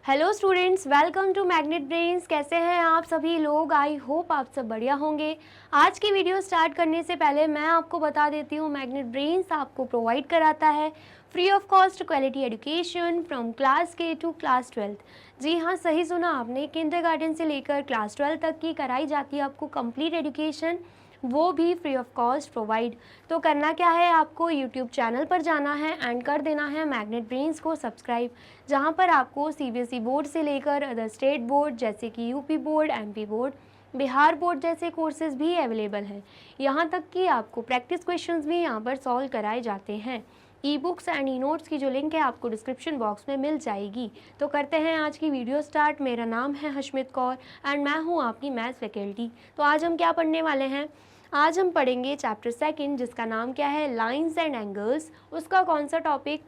Hello students, welcome to magnet brains. कैसे हैं आप सभी लोग? आई होप आप सब बढ़िया होंगे। आज की वीडियो स्टार्ट करने से पहले मैं आपको बता देती हूँ, मैग्नेट ब्रेन्स आपको प्रोवाइड कराता है free of cost quality education from class के टू क्लास 12th। जी हाँ, सही सुना आपने, किंडरगार्टन से लेकर क्लास 12 तक की कराई जाती है आपको कंप्लीट एजुकेशन, वो भी फ्री ऑफ कॉस्ट प्रोवाइड। तो करना क्या है, आपको यूट्यूब चैनल पर जाना है एंड कर देना है मैग्नेट ब्रेन्स को सब्सक्राइब, जहां पर आपको सीबीएसई बोर्ड से लेकर अदर स्टेट बोर्ड जैसे कि UP board, MP board, Bihar board जैसे कोर्सेज भी अवेलेबल हैं। यहाँ तक कि आपको प्रैक्टिस क्वेश्चंस भी यहाँ पर सॉल्व कराए जाते हैं। E books and e notes की जो लिंक है आपको डिस्क्रिप्शन बॉक्स में मिल जाएगी। तो करते हैं आज की वीडियो स्टार्ट। मेरा नाम है हशमित कौर एंड मैं हूँ आपकी मैथ्स फैकल्टी। तो आज हम क्या पढ़ने वाले हैं? आज हम पढ़ेंगे चैप्टर 2 जिसका नाम क्या है, लाइंस एंड एंगल्स। उसका कौन सा टॉपिक?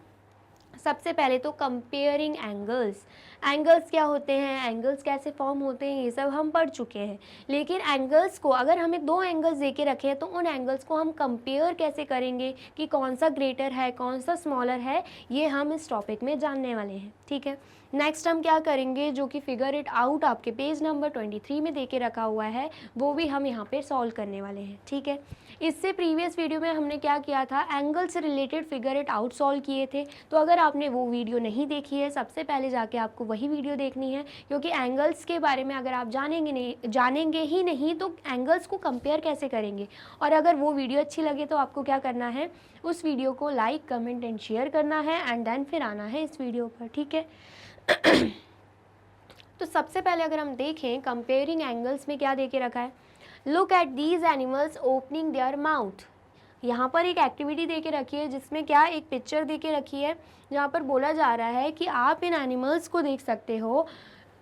सबसे पहले तो कंपेयरिंग एंगल्स। एंगल्स क्या होते हैं, एंगल्स कैसे फॉर्म होते हैं, ये सब हम पढ़ चुके हैं। लेकिन एंगल्स को अगर हमें दो एंगल्स दे के रखे हैं तो उन एंगल्स को हम कंपेयर कैसे करेंगे कि कौन सा ग्रेटर है कौन सा स्मॉलर है, ये हम इस टॉपिक में जानने वाले हैं। ठीक है, नेक्स्ट हम क्या करेंगे, जो कि फिगर इट आउट आपके पेज नंबर 23 में दे के रखा हुआ है, वो भी हम यहाँ पे सॉल्व करने वाले हैं। ठीक है, इससे प्रीवियस वीडियो में हमने क्या किया था, एंगल से related figure it out solve किए थे। तो अगर आपने वो वीडियो नहीं देखी है, सबसे पहले जाके आपको वही वीडियो देखनी है, क्योंकि एंगल्स के बारे में अगर आप जानेंगे ही नहीं तो एंगल्स को कंपेयर कैसे करेंगे। और अगर वो वीडियो अच्छी लगे तो आपको क्या करना है, उस वीडियो को लाइक कमेंट एंड शेयर करना है एंड देन फिर आना है इस वीडियो पर। ठीक है तो सबसे पहले अगर हम देखें कंपेयरिंग एंगल्स में क्या दे के रखा है, look at these animals opening their mouth. यहाँ पर एक एक्टिविटी दे के रखी है जिसमें क्या, एक पिक्चर दे के रखी है जहाँ पर बोला जा रहा है कि आप इन एनिमल्स को देख सकते हो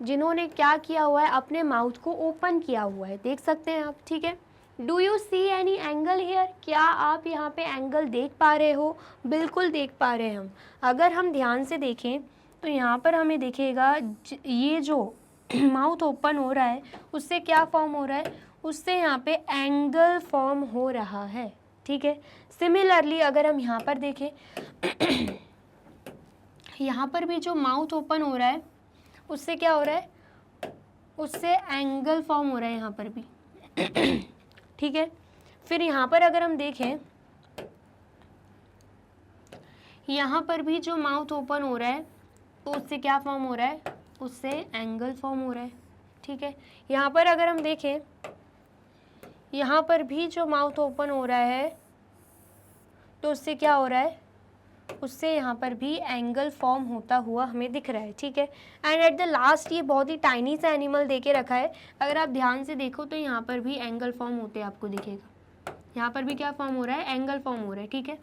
जिन्होंने क्या किया हुआ है, अपने माउथ को ओपन किया हुआ है, देख सकते हैं आप। ठीक है, do you see any angle hair? क्या आप यहाँ पे एंगल देख पा रहे हो? बिल्कुल देख पा रहे हैं हम। अगर हम ध्यान से देखें तो यहाँ पर हमें दिखेगा ये जो माउथ ओपन हो रहा है उससे क्या फॉर्म हो रहा है, उससे यहाँ पे एंगल फॉर्म हो रहा है। ठीक है, सिमिलरली अगर हम यहाँ पर देखें यहाँ पर भी जो माउथ ओपन हो रहा है उससे क्या हो रहा है, उससे एंगल फॉर्म हो रहा है यहाँ पर भी। ठीक है, फिर यहाँ पर अगर हम देखें, यहाँ पर भी जो माउथ ओपन हो रहा है तो उससे क्या फॉर्म हो रहा है, उससे एंगल फॉर्म हो रहा है। ठीक है, यहाँ पर अगर हम देखें, यहाँ पर भी जो माउथ ओपन हो रहा है तो उससे क्या हो रहा है, उससे यहाँ पर भी एंगल फॉर्म होता हुआ हमें दिख रहा है। ठीक है, एंड एट द लास्ट ये बहुत ही टाइनी सा एनिमल दे के रखा है, अगर आप ध्यान से देखो तो यहाँ पर भी एंगल फॉर्म होते आपको दिखेगा। यहाँ पर भी क्या फॉर्म हो रहा है, एंगल फॉर्म हो रहा है। ठीक है,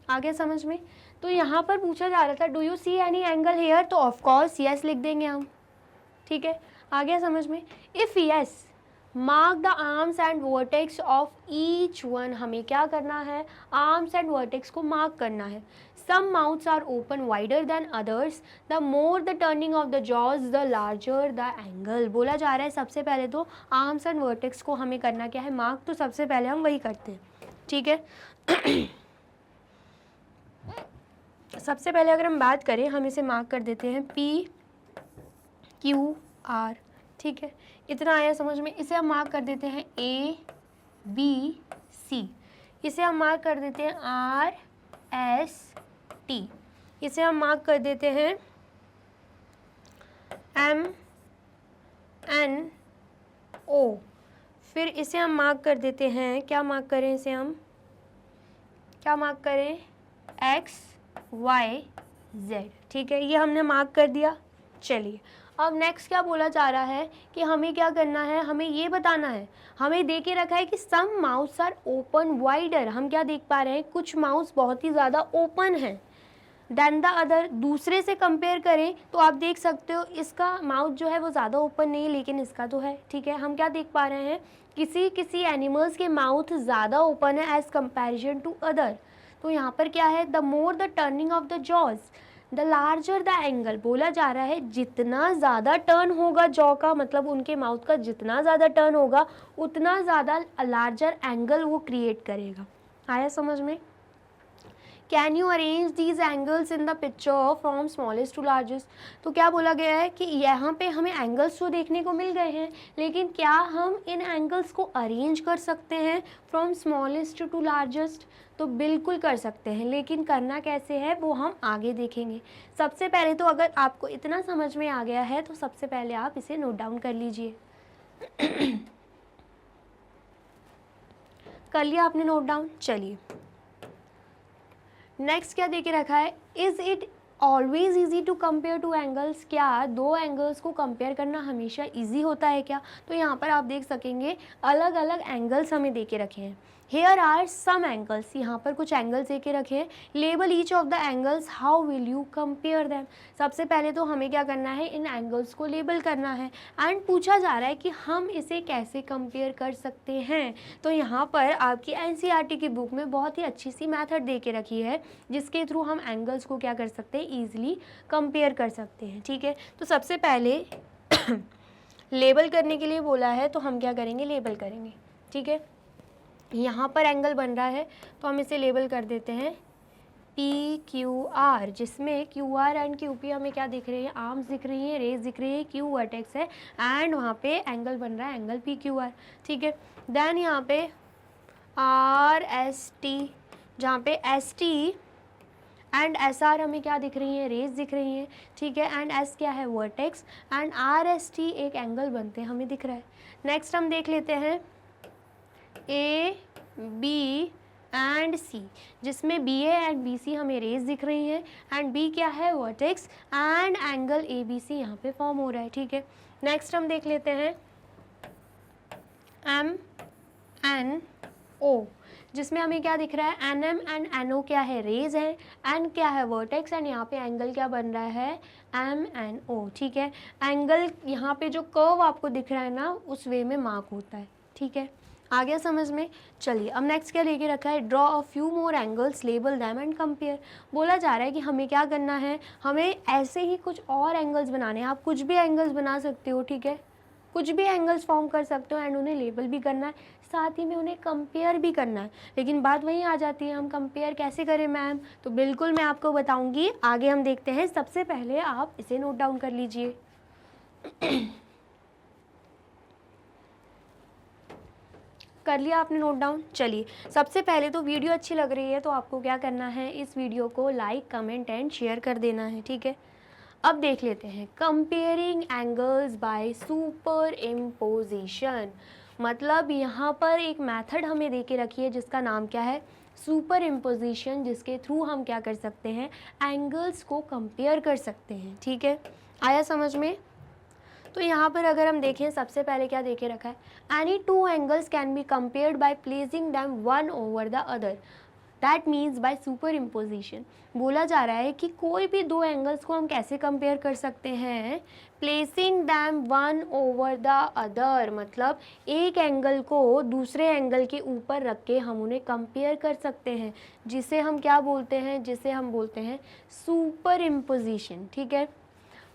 आगे समझ में? तो यहाँ पर पूछा जा रहा था do you see any angle here, तो ऑफकोर्स यस लिख देंगे हम। ठीक है, आ गया समझ में? If yes mark the arms and vertex of each one. हमें क्या करना है, आर्म्स एंड वर्टेक्स को मार्क करना है। Some mouths are open wider than others, the more the turning of the jaws the larger the angle. बोला जा रहा है सबसे पहले तो आर्म्स एंड वर्टेक्स को हमें करना क्या है, मार्क। तो सबसे पहले हम वही करते हैं। ठीक है सबसे पहले अगर हम बात करें, हम इसे मार्क कर देते हैं PQR। ठीक है, इतना आया समझ में? इसे हम मार्क कर देते हैं ABC। इसे हम मार्क कर देते हैं RST। इसे हम मार्क कर देते हैं MNO। फिर इसे हम मार्क कर देते हैं, क्या मार्क करें इसे हम, क्या मार्क करें, XYZ। ठीक है, ये हमने मार्क कर दिया। चलिए, अब नेक्स्ट क्या बोला जा रहा है कि हमें क्या करना है, हमें ये बताना है, हमें दे के रखा है कि सम माउथ्स आर ओपन वाइडर। हम क्या देख पा रहे हैं, कुछ माउथ्स बहुत ही ज़्यादा ओपन है देन द अदर। दूसरे से कंपेयर करें तो आप देख सकते हो इसका माउथ जो है वो ज़्यादा ओपन नहीं है, लेकिन इसका तो है। ठीक है, हम क्या देख पा रहे हैं, किसी किसी एनिमल्स के माउथ ज़्यादा ओपन है एज़ कंपेरिजन टू अदर। तो यहाँ पर क्या है, the more the turning of the jaws the larger the angle. बोला जा रहा है जितना ज़्यादा टर्न होगा जॉ का, मतलब उनके माउथ का जितना ज़्यादा टर्न होगा उतना ज़्यादा लार्जर एंगल वो क्रिएट करेगा। आया समझ में? Can you arrange these angles in the picture from smallest to largest. तो क्या बोला गया है कि यहाँ पे हमें एंगल्स तो देखने को मिल गए हैं, लेकिन क्या हम इन एंगल्स को अरेंज कर सकते हैं फ्रॉम स्मॉलेस्ट टू लार्जेस्ट। तो बिल्कुल कर सकते हैं, लेकिन करना कैसे है वो हम आगे देखेंगे। सबसे पहले तो अगर आपको इतना समझ में आ गया है तो सबसे पहले आप इसे नोट डाउन कर लीजिए। कर लिया आपने नोट डाउन। चलिए नेक्स्ट क्या दे के रखा है, is it always easy to compare two angles. क्या दो एंगल्स को कंपेयर करना हमेशा ईजी होता है क्या। तो यहाँ पर आप देख सकेंगे अलग अलग एंगल्स हमें दे के रखे हैं। हेयर आर सम एंगल्स, यहाँ पर कुछ एंगल्स दे के रखे हैं। Label each of the angles, how will you compare them. सबसे पहले तो हमें क्या करना है, इन एंगल्स को लेबल करना है। एंड पूछा जा रहा है कि हम इसे कैसे कंपेयर कर सकते हैं। तो यहाँ पर आपकी एनसीईआरटी की बुक में बहुत ही अच्छी सी मेथड दे के रखी है, जिसके थ्रू हम एंगल्स को क्या कर सकते हैं, ईजिली कंपेयर कर सकते हैं। ठीक है, तो सबसे पहले लेबल करने के लिए बोला है, तो हम क्या करेंगे, लेबल करेंगे। ठीक है, यहाँ पर एंगल बन रहा है तो हम इसे लेबल कर देते हैं पी क्यू आर, जिसमें Q R and Q P हमें क्या दिख रही है, आर्म्स दिख रही हैं, रेज दिख रही है, क्यू वर्टेक्स है एंड वहाँ पे एंगल बन रहा है एंगल पी क्यू आर। ठीक है, देन यहाँ पे आर एस टी, जहाँ पे S T and S R हमें क्या दिख रही है, रेज दिख रही हैं। ठीक है, एंड एस क्या है, vertex, and R S T एक एंगल बनते हैं हमें दिख रहा है। नेक्स्ट हम देख लेते हैं ए बी एंड सी, जिसमें B A and B C हमें रेज दिख रही हैं एंड बी क्या है, vertex, and angle A B C यहाँ पे फॉर्म हो रहा है। ठीक है, नेक्स्ट हम देख लेते हैं एम एन ओ, जिसमें हमें क्या दिख रहा है, N M and N O क्या है, रेज है, एंड क्या है, वर्टेक्स, एंड यहाँ पे एंगल क्या बन रहा है, एम एन ओ। ठीक है, एंगल यहाँ पे जो कर्व आपको दिख रहा है ना, उस वे में मार्क होता है। ठीक है, आ गया समझ में। चलिए अब नेक्स्ट क्या लेके रखा है, draw a few more angles, label them and compare. बोला जा रहा है कि हमें क्या करना है, हमें ऐसे ही कुछ और एंगल्स बनाने हैं। आप कुछ भी एंगल्स बना सकते हो, ठीक है, कुछ भी एंगल्स फॉर्म कर सकते हो एंड उन्हें लेबल भी करना है, साथ ही में उन्हें कंपेयर भी करना है। लेकिन बात वहीं आ जाती है, हम कंपेयर कैसे करें मैम, तो बिल्कुल मैं आपको बताऊंगी। आगे हम देखते हैं, सबसे पहले आप इसे नोट डाउन कर लीजिए। कर लिया आपने नोट डाउन। चलिए सबसे पहले तो वीडियो अच्छी लग रही है तो आपको क्या करना है, इस वीडियो को लाइक कमेंट एंड शेयर कर देना है। ठीक है, अब देख लेते हैं comparing angles by super imposition. मतलब यहाँ पर एक मेथड हमें दे के रखी है जिसका नाम क्या है, सुपर इम्पोजिशन, जिसके थ्रू हम क्या कर सकते हैं, एंगल्स को कंपेयर कर सकते हैं। ठीक है, आया समझ में। तो यहाँ पर अगर हम देखें, सबसे पहले क्या देखे रखा है, any two angles can be compared by placing them one over the other, that means by super imposition. बोला जा रहा है कि कोई भी दो एंगल्स को हम कैसे कंपेयर कर सकते हैं, placing them one over the other, मतलब एक एंगल को दूसरे एंगल के ऊपर रख के हम उन्हें कंपेयर कर सकते हैं, जिसे हम क्या बोलते हैं, जिसे हम बोलते हैं सुपर इम्पोजिशन। ठीक है,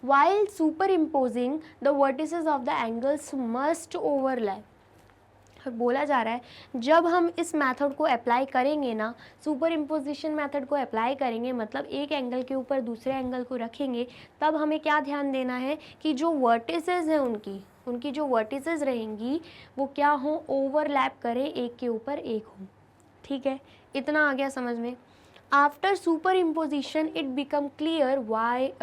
while superimposing the vertices of the angles must overlap। बोला जा रहा है जब हम इस मेथड को अप्लाई करेंगे ना, सुपर इम्पोजिशन मेथड को अप्लाई करेंगे, मतलब एक एंगल के ऊपर दूसरे एंगल को रखेंगे, तब हमें क्या ध्यान देना है कि जो वर्टिसेस हैं उनकी जो वर्टिसेस रहेंगी वो क्या हों, ओवरलैप करें, एक के ऊपर एक हों। ठीक है, इतना आ गया समझ में। After superimposition it become clear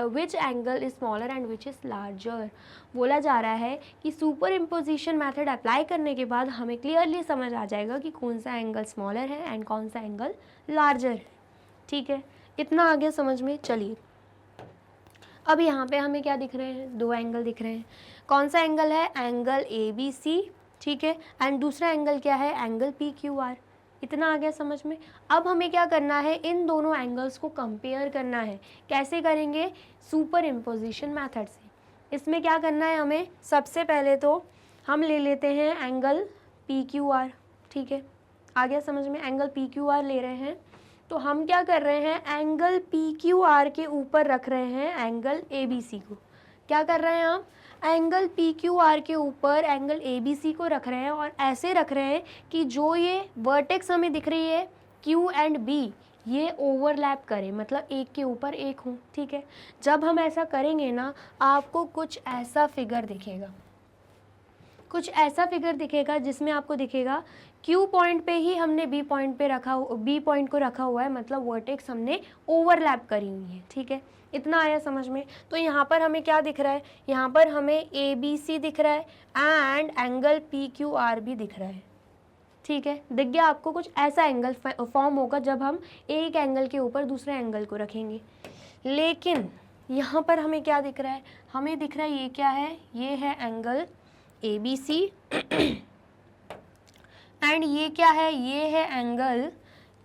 which angle is smaller and which is larger। बोला जा रहा है कि सुपर इम्पोजिशन मैथड अप्लाई करने के बाद हमें क्लियरली समझ आ जाएगा कि कौन सा एंगल स्मॉलर है एंड कौन सा एंगल लार्जर है। ठीक है, इतना आ गया समझ में। चलिए अब यहाँ पे हमें क्या दिख रहे हैं, दो एंगल दिख रहे हैं। कौन सा एंगल है, एंगल ए बी सी। ठीक है, एंड दूसरा एंगल क्या है, एंगल पी क्यू आर। इतना आ गया समझ में। अब हमें क्या करना है, इन दोनों एंगल्स को कंपेयर करना है। कैसे करेंगे, सुपर इम्पोजिशन मेथड से। इसमें क्या करना है हमें, सबसे पहले तो हम ले लेते हैं एंगल पी क्यू आर। ठीक है, आ गया समझ में, एंगल पी क्यू आर ले रहे हैं। तो हम क्या कर रहे हैं, एंगल पी क्यू आर के ऊपर रख रहे हैं एंगल ए बी सी को। क्या कर रहे हैं हम, एंगल पी क्यू आर के ऊपर एंगल ए बी सी को रख रहे हैं, और ऐसे रख रहे हैं कि जो ये वर्टेक्स हमें दिख रही है क्यू एंड बी, ये ओवरलैप करें, मतलब एक के ऊपर एक हो, ठीक है। जब हम ऐसा करेंगे ना, आपको कुछ ऐसा फिगर दिखेगा, कुछ ऐसा फिगर दिखेगा जिसमें आपको दिखेगा Q पॉइंट पे ही हमने B पॉइंट पे B पॉइंट को रखा हुआ है, मतलब वर्टेक्स हमने ओवरलैप करी हुई है, ठीक है। इतना आया समझ में। तो यहाँ पर हमें क्या दिख रहा है, यहाँ पर हमें ABC दिख रहा है एंड एंगल PQR भी दिख रहा है, ठीक है। दिख गया आपको, कुछ ऐसा एंगल फॉर्म होगा जब हम एक एंगल के ऊपर दूसरे एंगल को रखेंगे। लेकिन यहाँ पर हमें क्या दिख रहा है, हमें दिख रहा है ये क्या है, ये है एंगल ABC एंड ये क्या है, ये है एंगल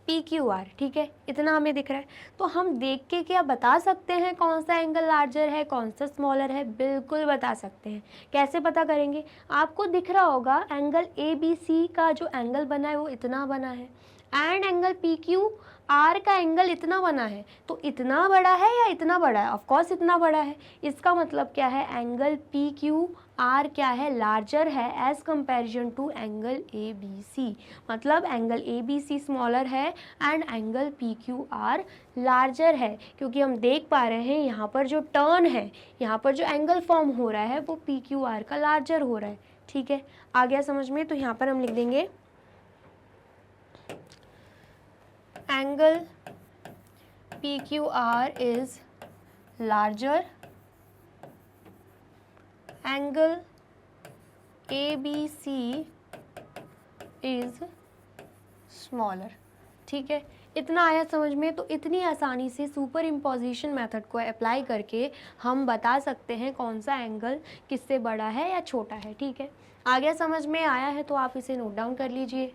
PQR, ठीक है। इतना हमें दिख रहा है। तो हम देख के क्या बता सकते हैं कौन सा एंगल लार्जर है कौन सा स्मॉलर है? बिल्कुल बता सकते हैं। कैसे पता करेंगे? आपको दिख रहा होगा एंगल ABC का जो एंगल बना है वो इतना बना है एंड एंगल PQR का एंगल इतना बना है, तो इतना बड़ा है या इतना बड़ा है? ऑफ कोर्स इतना बड़ा है। इसका मतलब क्या है, एंगल PQR क्या है, लार्जर है as comparison to angle ABC। मतलब एंगल ABC स्मॉलर है एंड एंगल PQR लार्जर है, क्योंकि हम देख पा रहे हैं यहाँ पर जो टर्न है, यहाँ पर जो एंगल फॉर्म हो रहा है वो PQR का लार्जर हो रहा है, ठीक है। आ गया समझ में? तो यहाँ पर हम लिख देंगे angle PQR is larger, angle ABC is smaller, ठीक है। इतना आया समझ में? तो इतनी आसानी से सुपर इम्पोजिशन मेथड को अप्लाई करके हम बता सकते हैं कौन सा एंगल किससे बड़ा है या छोटा है, ठीक है। आ गया समझ में? आया है तो आप इसे नोट डाउन कर लीजिए।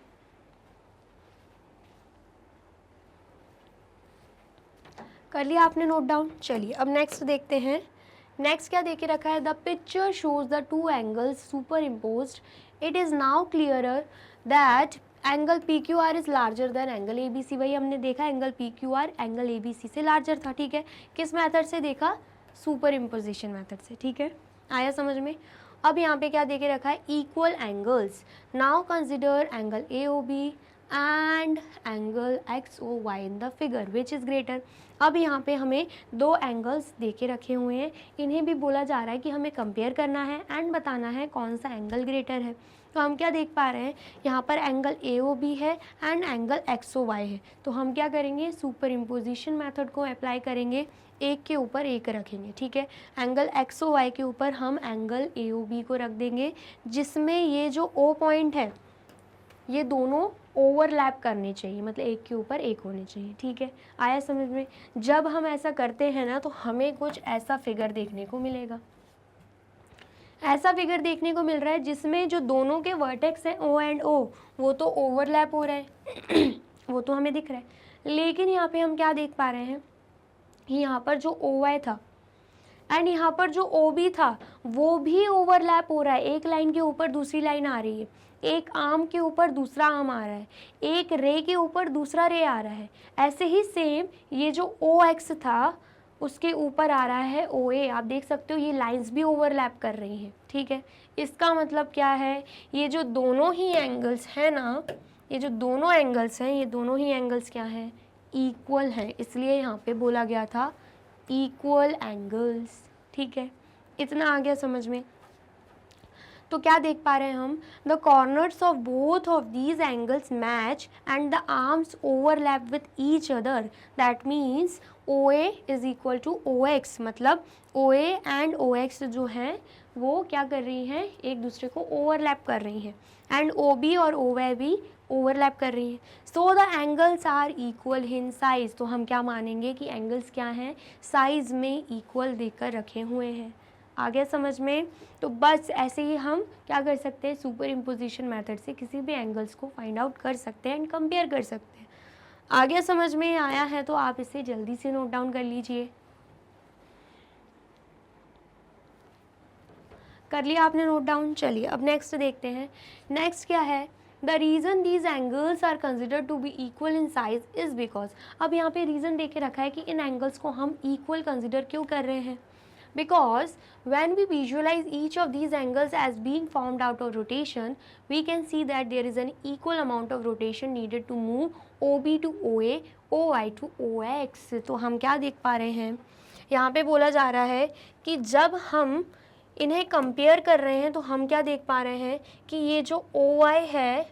कर लिया आपने नोट डाउन? चलिए अब नेक्स्ट देखते हैं। नेक्स्ट क्या देके रखा है, the picture shows the two angles super imposed, it is now clearer that angle PQR is larger than angle ABC। भाई हमने देखा एंगल PQR एंगल ABC से लार्जर था, ठीक है। किस मेथड से देखा? सुपर इम्पोजिशन मेथड से, ठीक है। आया समझ में? अब यहाँ पे क्या देके रखा है, equal angles, now consider angle AOB and angle XOY in the figure which is greater. अब यहाँ पे हमें दो एंगल्स देके रखे हुए हैं, इन्हें भी बोला जा रहा है कि हमें कंपेयर करना है एंड बताना है कौन सा एंगल ग्रेटर है। तो हम क्या देख पा रहे हैं, यहाँ पर एंगल AOB है एंड एंगल XOY है। तो हम क्या करेंगे, सुपर इम्पोजिशन मेथड को अप्लाई करेंगे, एक के ऊपर एक रखेंगे, ठीक है। एंगल XOY के ऊपर हम एंगल AOB को रख देंगे, जिसमें ये जो O पॉइंट है ये दोनों ओवरलैप करने चाहिए, मतलब एक के ऊपर एक होने चाहिए, ठीक है। आया समझ में? जब हम ऐसा करते हैं ना तो हमें कुछ ऐसा फिगर देखने को मिलेगा। ऐसा फिगर देखने को मिल रहा है जिसमें जो दोनों के वर्टेक्स हैं O एंड O वो तो ओवरलैप हो रहा है वो तो हमें दिख रहा है। लेकिन यहाँ पे हम क्या देख पा रहे हैं, यहाँ पर जो OY था एंड यहाँ पर जो OB था वो भी ओवरलैप हो रहा है। एक लाइन के ऊपर दूसरी लाइन आ रही है, एक आर्म के ऊपर दूसरा आर्म आ रहा है, एक रे के ऊपर दूसरा रे आ रहा है। ऐसे ही सेम ये जो OX था उसके ऊपर आ रहा है OA। आप देख सकते हो ये लाइंस भी ओवरलैप कर रही हैं, ठीक है। इसका मतलब क्या है, ये जो दोनों ही एंगल्स हैं ना, ये जो दोनों एंगल्स हैं, ये दोनों ही एंगल्स क्या हैं, इक्वल हैं। इसलिए यहाँ पे बोला गया था इक्वल एंगल्स, ठीक है। इतना आ गया समझ में? तो क्या देख पा रहे हैं हम, the corners of both of these angles match and the arms overlap with each other, that means OA is equal to OX। मतलब OA एंड OX जो हैं वो क्या कर रही हैं, एक दूसरे को ओवरलैप कर रही हैं एंड OB और OY भी ओवरलैप कर रही हैं। So the angles are equal in size. तो हम क्या मानेंगे कि एंगल्स क्या हैं, साइज़ में इक्वल देकर रखे हुए हैं। आ गया समझ में? तो बस ऐसे ही हम क्या कर सकते हैं, सुपर इम्पोजिशन मेथड से किसी भी एंगल्स को फाइंड आउट कर सकते हैं एंड कंपेयर कर सकते हैं। आ गया समझ में? आया है तो आप इसे जल्दी से नोट डाउन कर लीजिए। कर लिया आपने नोट डाउन? चलिए अब नेक्स्ट देखते हैं। नेक्स्ट क्या है, the reason these angles are considered to be equal in size is because. अब यहाँ पे रीज़न दे के रखा है कि इन एंगल्स को हम इक्वल कंसिडर क्यों कर रहे हैं। because when we visualize each of these angles as being formed out of rotation, we can see that there is an equal amount of rotation needed to move OB to OA, OY to OX. तो हम क्या देख पा रहे हैं, यहाँ पे बोला जा रहा है कि जब हम इन्हें कंपेयर कर रहे हैं तो हम क्या देख पा रहे हैं कि ये जो OY है,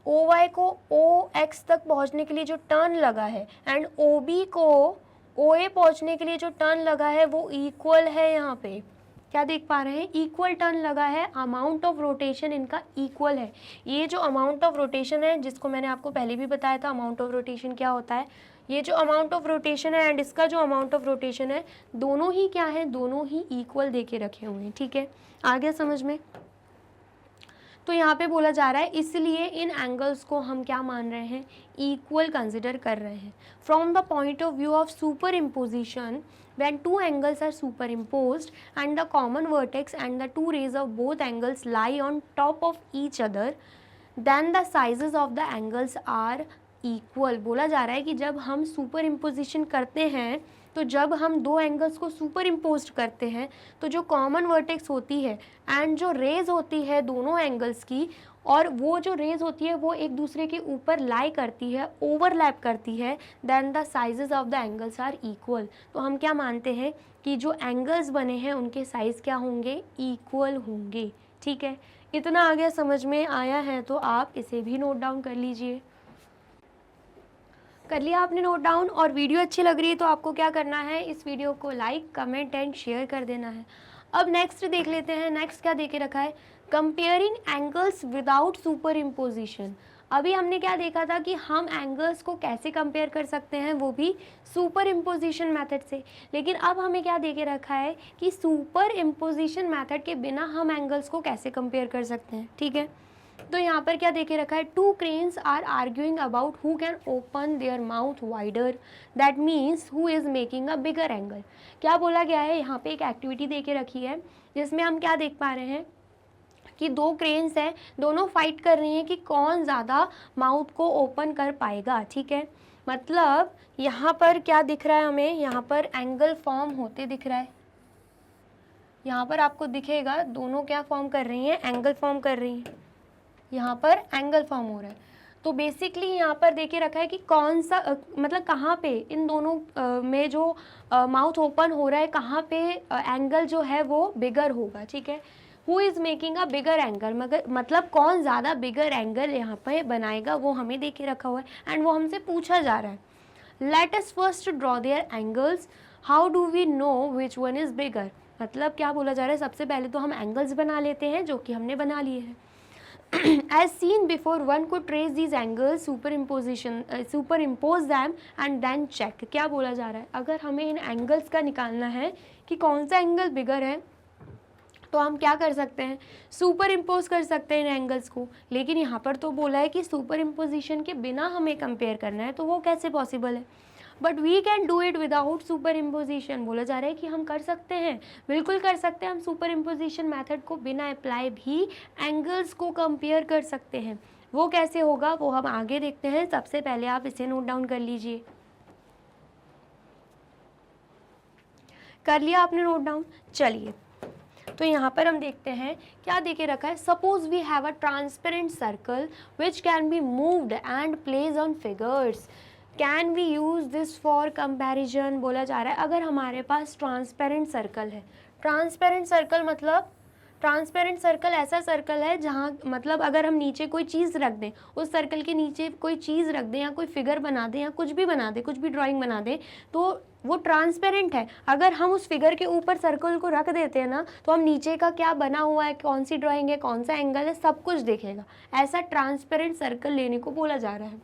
OY को OX तक पहुँचने के लिए जो टर्न लगा है एंड OB को OA पहुँचने के लिए जो टर्न लगा है वो इक्वल है। यहाँ पे क्या देख पा रहे हैं, इक्वल टर्न लगा है, अमाउंट ऑफ रोटेशन इनका इक्वल है। ये जो अमाउंट ऑफ रोटेशन है, जिसको मैंने आपको पहले भी बताया था अमाउंट ऑफ रोटेशन क्या होता है, ये जो अमाउंट ऑफ रोटेशन है एंड इसका जो अमाउंट ऑफ रोटेशन है, दोनों ही क्या है, दोनों ही इक्वल दे के रखे हुए हैं। ठीक है, आ गया समझ में। तो यहाँ पे बोला जा रहा है इसलिए इन एंगल्स को हम क्या मान रहे हैं, इक्वल कंसिडर कर रहे हैं। From the point of view of super imposition, when two angles are superimposed and the common vertex and the two rays of both angles lie on top of each other, then the sizes of the angles are equal। बोला जा रहा है कि जब हम super imposition करते हैं, तो जब हम दो एंगल्स को सुपर इम्पोज करते हैं तो जो कॉमन वर्टेक्स होती है एंड जो रेज होती है दोनों एंगल्स की, और वो जो रेज होती है वो एक दूसरे के ऊपर लाई करती है, ओवरलैप करती है, then the sizes of the angles are equal. तो हम क्या मानते हैं कि जो एंगल्स बने हैं उनके साइज़ क्या होंगे, इक्वल होंगे। ठीक है, इतना आगे समझ में आया है तो आप इसे भी नोट डाउन कर लीजिए। कर लिया आपने नोट डाउन, और वीडियो अच्छी लग रही है तो आपको क्या करना है, इस वीडियो को लाइक, कमेंट एंड शेयर कर देना है। अब नेक्स्ट देख लेते हैं, नेक्स्ट क्या दे के रखा है, comparing angles without super imposition. अभी हमने क्या देखा था कि हम एंगल्स को कैसे कंपेयर कर सकते हैं, वो भी सुपर इम्पोजिशन मेथड से। लेकिन अब हमें क्या दे के रखा है कि सुपर इम्पोजिशन मेथड के बिना हम एंगल्स को कैसे कंपेयर कर सकते हैं। ठीक है, तो यहाँ पर क्या देखे रखा है, two cranes are arguing about who can open their mouth wider, that means who is making a bigger angle. क्या बोला गया है, यहाँ पे एक एक्टिविटी दे के रखी है जिसमें हम क्या देख पा रहे हैं कि दो क्रेन्स हैं, दोनों फाइट कर रही हैं कि कौन ज़्यादा माउथ को ओपन कर पाएगा। ठीक है, मतलब यहाँ पर क्या दिख रहा है हमें, यहाँ पर एंगल फॉर्म होते दिख रहा है, यहाँ पर आपको दिखेगा दोनों क्या फॉर्म कर रही हैं, एंगल फॉर्म कर रही हैं, यहाँ पर एंगल फॉर्म हो रहा है। तो बेसिकली यहाँ पर देखिए रखा है कि कौन सा मतलब कहाँ पे इन दोनों में जो माउथ ओपन हो रहा है, कहाँ पे एंगल जो है वो बिगर होगा। ठीक है, who is making a bigger angle, मगर मतलब कौन ज़्यादा बिगर एंगल यहाँ पे बनाएगा वो हमें दे के रखा हुआ है एंड वो हमसे पूछा जा रहा है। Let us first draw their angles, how do we know which one is bigger. मतलब क्या बोला जा रहा है, सबसे पहले तो हम एंगल्स बना लेते हैं जो कि हमने बना लिए हैं। As seen before, one could trace these angles, superimpose them and then check। क्या बोला जा रहा है, अगर हमें इन एंगल्स का निकालना है कि कौन सा एंगल बिगर है तो हम क्या कर सकते हैं, सुपर इम्पोज कर सकते हैं इन एंगल्स को। लेकिन यहाँ पर तो बोला है कि सुपर इम्पोजिशन के बिना हमें कंपेयर करना है, तो वो कैसे पॉसिबल है। But we can do it without superimposition. बोला जा रहा है कि हम कर सकते हैं, बिल्कुल कर सकते हैं, हम सुपर इम्पोजिशन मेथड को बिना अप्लाई भी एंगल्स को कंपेयर कर सकते हैं। वो कैसे होगा वो हम आगे देखते हैं, सबसे पहले आप इसे नोट डाउन कर लीजिए। कर लिया आपने नोट डाउन, चलिए तो यहाँ पर हम देखते हैं क्या देके रखा है। Suppose we have a transparent circle which can be moved and place on figures, can we use this for comparison. बोला जा रहा है अगर हमारे पास ट्रांसपेरेंट सर्कल है, ट्रांसपेरेंट सर्कल मतलब ट्रांसपेरेंट सर्कल ऐसा सर्कल है जहाँ मतलब अगर हम नीचे कोई चीज़ रख दें, उस सर्कल के नीचे कोई चीज़ रख दें या कोई फिगर बना दें या कुछ भी बना दें, कुछ भी ड्राइंग बना दें, तो वो ट्रांसपेरेंट है। अगर हम उस फिगर के ऊपर सर्कल को रख देते हैं ना, तो हम नीचे का क्या बना हुआ है, कौन सी ड्राइंग है, कौन सा एंगल है, सब कुछ देखेगा। ऐसा ट्रांसपेरेंट सर्कल लेने को बोला जा रहा है।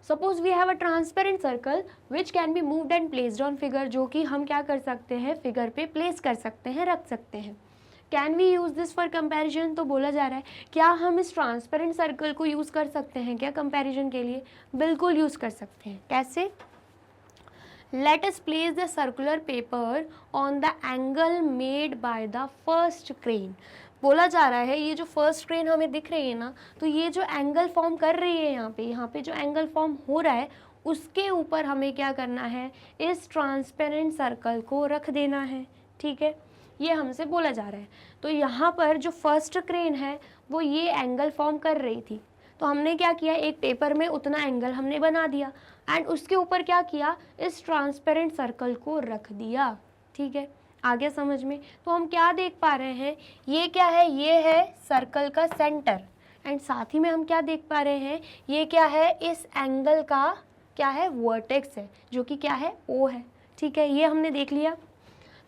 Suppose we have a transparent circle which can be moved and placed on figure, जो कि हम क्या कर सकते हैं, फिगर पे प्लेस कर सकते हैं, रख सकते हैं। Can we use this for comparison, तो बोला जा रहा है क्या हम इस ट्रांसपेरेंट सर्कल को यूज़ कर सकते हैं क्या कंपैरिजन के लिए, बिल्कुल यूज़ कर सकते हैं। कैसे, let us place the circular paper on the angle made by the first crane. बोला जा रहा है ये जो फर्स्ट क्रेन हमें दिख रही है ना, तो ये जो एंगल फॉर्म कर रही है यहाँ पे जो एंगल फॉर्म हो रहा है उसके ऊपर हमें क्या करना है, इस ट्रांसपेरेंट सर्कल को रख देना है। ठीक है, ये हमसे बोला जा रहा है। तो यहाँ पर जो फर्स्ट क्रेन है वो ये एंगल फॉर्म कर रही थी, तो हमने क्या किया, एक पेपर में उतना एंगल हमने बना दिया एंड उसके ऊपर क्या किया, इस ट्रांसपेरेंट सर्कल को रख दिया। ठीक है, आगे समझ में। तो हम क्या देख पा रहे हैं, ये क्या है, ये है सर्कल का सेंटर एंड साथ ही में हम क्या देख पा रहे हैं, ये क्या है, इस एंगल का क्या है, वर्टेक्स है, जो कि क्या है, ओ है। ठीक है, ये हमने देख लिया।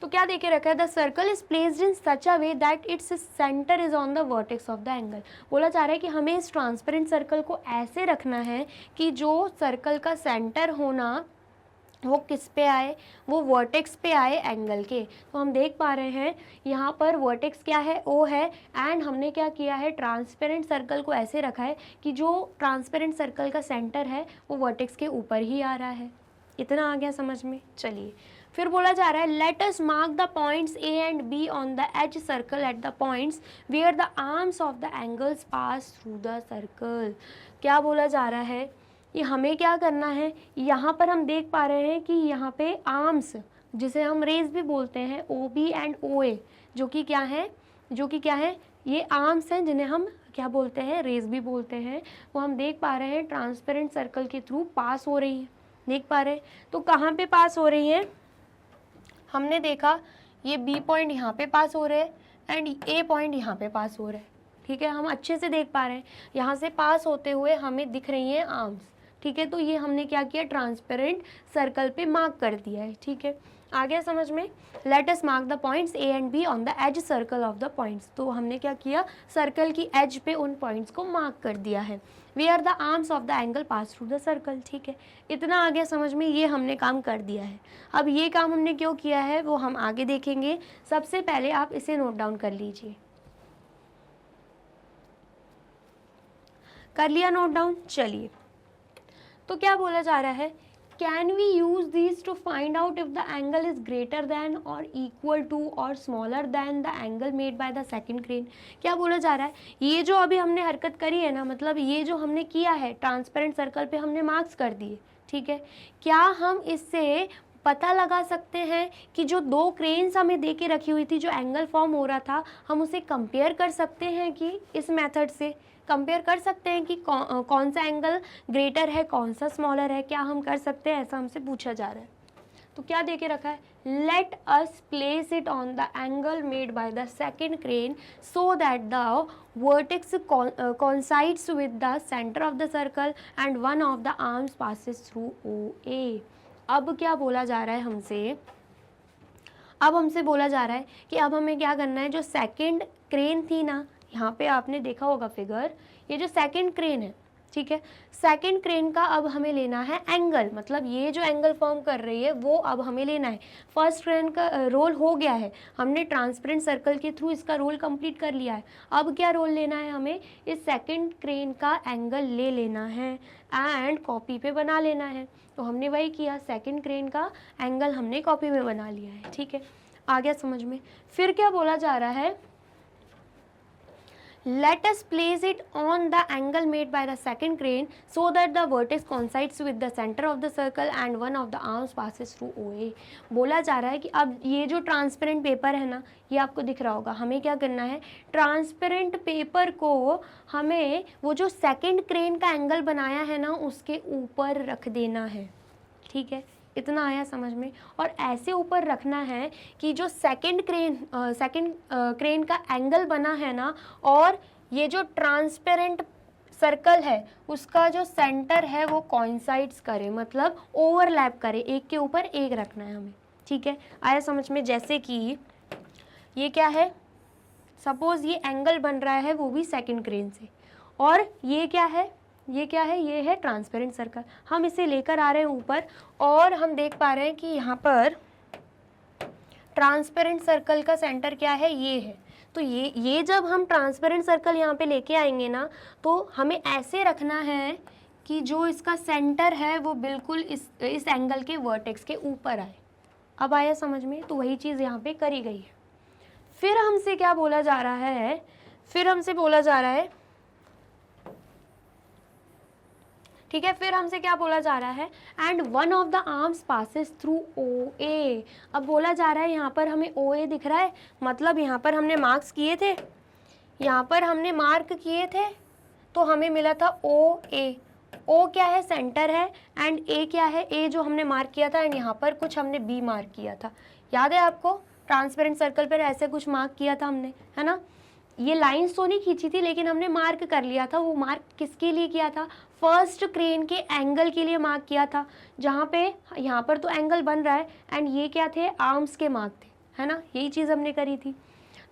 तो क्या देखे रखा है, the circle is placed in such a way that its centre is on the vertex of the angle. बोला जा रहा है कि हमें इस ट्रांसपेरेंट सर्कल को ऐसे रखना है कि जो सर्कल का सेंटर होना वो किस पे आए, वो वर्टेक्स पे आए एंगल के। तो हम देख पा रहे हैं यहाँ पर वर्टेक्स क्या है, ओ है एंड हमने क्या किया है, ट्रांसपेरेंट सर्कल को ऐसे रखा है कि जो ट्रांसपेरेंट सर्कल का सेंटर है वो वर्टेक्स के ऊपर ही आ रहा है। इतना आ गया समझ में। चलिए फिर बोला जा रहा है, let us mark the points A and B on the edge circle at the points where the arms of the angles pass through the circle. क्या बोला जा रहा है, ये हमें क्या करना है, यहाँ पर हम देख पा रहे हैं कि यहाँ पे आर्म्स, जिसे हम रेज भी बोलते हैं, ओ बी एंड ओ ए, जो कि क्या है, ये आर्म्स हैं जिन्हें हम क्या बोलते हैं, रेज भी बोलते हैं। वो हम देख पा रहे हैं ट्रांसपेरेंट सर्कल के थ्रू पास हो रही हैं, देख पा रहे हैं। तो कहाँ पे पास हो रही हैं, हमने देखा ये बी पॉइंट यहाँ पे पास हो रहे हैं एंड ए पॉइंट यहाँ पे पास हो रहे हैं। ठीक है, हम अच्छे से देख पा रहे हैं, यहाँ से पास होते हुए हमें दिख रही हैं आर्म्स। ठीक है, तो ये हमने क्या किया, ट्रांसपेरेंट सर्कल पे मार्क कर दिया है। ठीक है, आ गया समझ में। Let us mark the points A and B on the edge circle of the points. तो हमने क्या किया, सर्कल की एज पे उन पॉइंट्स को मार्क कर दिया है। Where the arms of the angle pass through the circle. ठीक है, इतना आ गया समझ में, ये हमने काम कर दिया है। अब ये काम हमने क्यों किया है वो हम आगे देखेंगे। सबसे पहले आप इसे नोट डाउन कर लीजिए। कर लिया नोट डाउन। चलिए, तो क्या बोला जा रहा है, can we use this to find out if the angle is greater than और इक्वल टू और smaller than the angle made by the second crane. क्या बोला जा रहा है, ये जो अभी हमने हरकत करी है ना, मतलब ये जो हमने किया है, ट्रांसपेरेंट सर्कल पे हमने मार्क्स कर दिए। ठीक है, क्या हम इससे पता लगा सकते हैं कि जो दो क्रेन्स हमें दे के रखी हुई थी, जो एंगल फॉर्म हो रहा था, हम उसे कंपेयर कर सकते हैं कि इस मेथड से कंपेयर कर सकते हैं कि कौन सा एंगल ग्रेटर है, कौन सा स्मॉलर है, क्या हम कर सकते हैं, ऐसा हमसे पूछा जा रहा है। तो क्या दे के रखा है, let us place it on the angle made by the second crane so that the vertex coincides with the center of the circle and one of the arms passes through OA। अब क्या बोला जा रहा है हमसे, अब हमसे बोला जा रहा है कि अब हमें क्या करना है, जो सेकेंड क्रेन थी ना, यहाँ पे आपने देखा होगा फिगर, ये जो सेकेंड क्रेन है, ठीक है, सेकेंड क्रेन का अब हमें लेना है एंगल, मतलब ये जो एंगल फॉर्म कर रही है वो अब हमें लेना है। फर्स्ट क्रेन का रोल हो गया है, हमने ट्रांसपेरेंट सर्कल के थ्रू इसका रोल कंप्लीट कर लिया है। अब क्या रोल लेना है, हमें इस सेकेंड क्रेन का एंगल ले लेना है एंड कॉपी पे बना लेना है। तो हमने वही किया, सेकेंड क्रेन का एंगल हमने कॉपी में बना लिया है। ठीक है, आ गया समझ में। फिर क्या बोला जा रहा है, let us place it on the angle made by the second crane so that the vertex coincides with the center of the circle and one of the arms passes through OA। बोला जा रहा है कि अब ये जो transparent paper है ना, ये आपको दिख रहा होगा, हमें क्या करना है, ट्रांसपेरेंट पेपर को हमें वो जो सेकेंड क्रेन का एंगल बनाया है ना उसके ऊपर रख देना है। ठीक है, इतना आया समझ में। और ऐसे ऊपर रखना है कि जो सेकेंड क्रेन का एंगल बना है ना, और ये जो ट्रांसपेरेंट सर्कल है उसका जो सेंटर है वो कोइंसाइड्स करे, मतलब ओवरलैप करे, एक के ऊपर एक रखना है हमें। ठीक है, आया समझ में। जैसे कि ये क्या है, सपोज ये एंगल बन रहा है वो भी सेकेंड क्रेन से, और ये क्या है, ये है ट्रांसपेरेंट सर्कल। हम इसे लेकर आ रहे हैं ऊपर और हम देख पा रहे हैं कि यहाँ पर ट्रांसपेरेंट सर्कल का सेंटर क्या है, ये है। तो ये जब हम ट्रांसपेरेंट सर्कल यहाँ पे लेके आएंगे ना, तो हमें ऐसे रखना है कि जो इसका सेंटर है वो बिल्कुल इस एंगल के वर्टेक्स के ऊपर आए। अब आया समझ में। तो वही चीज़ यहाँ पे करी गई है। फिर हमसे क्या बोला जा रहा है, फिर हमसे बोला जा रहा है ठीक है। फिर हमसे क्या बोला जा रहा है, and one of the arms passes through O A. अब बोला जा रहा है यहाँ पर हमें ओ ए दिख रहा है, मतलब यहाँ पर हमने मार्क्स किए थे, यहाँ पर हमने मार्क किए थे, तो हमें मिला था ओ ए। ओ क्या है, सेंटर है, एंड ए क्या है, ए जो हमने मार्क किया था, एंड यहाँ पर कुछ हमने बी मार्क किया था। याद है आपको, ट्रांसपेरेंट सर्कल पर ऐसे कुछ मार्क किया था हमने, है ना। ये लाइंस तो नहीं खींची थी, लेकिन हमने मार्क कर लिया था। वो मार्क किसके लिए किया था, फर्स्ट क्रेन के एंगल के लिए मार्क किया था, जहाँ पे यहाँ पर तो एंगल बन रहा है, एंड ये क्या थे, आर्म्स के मार्क थे, है ना। यही चीज़ हमने करी थी।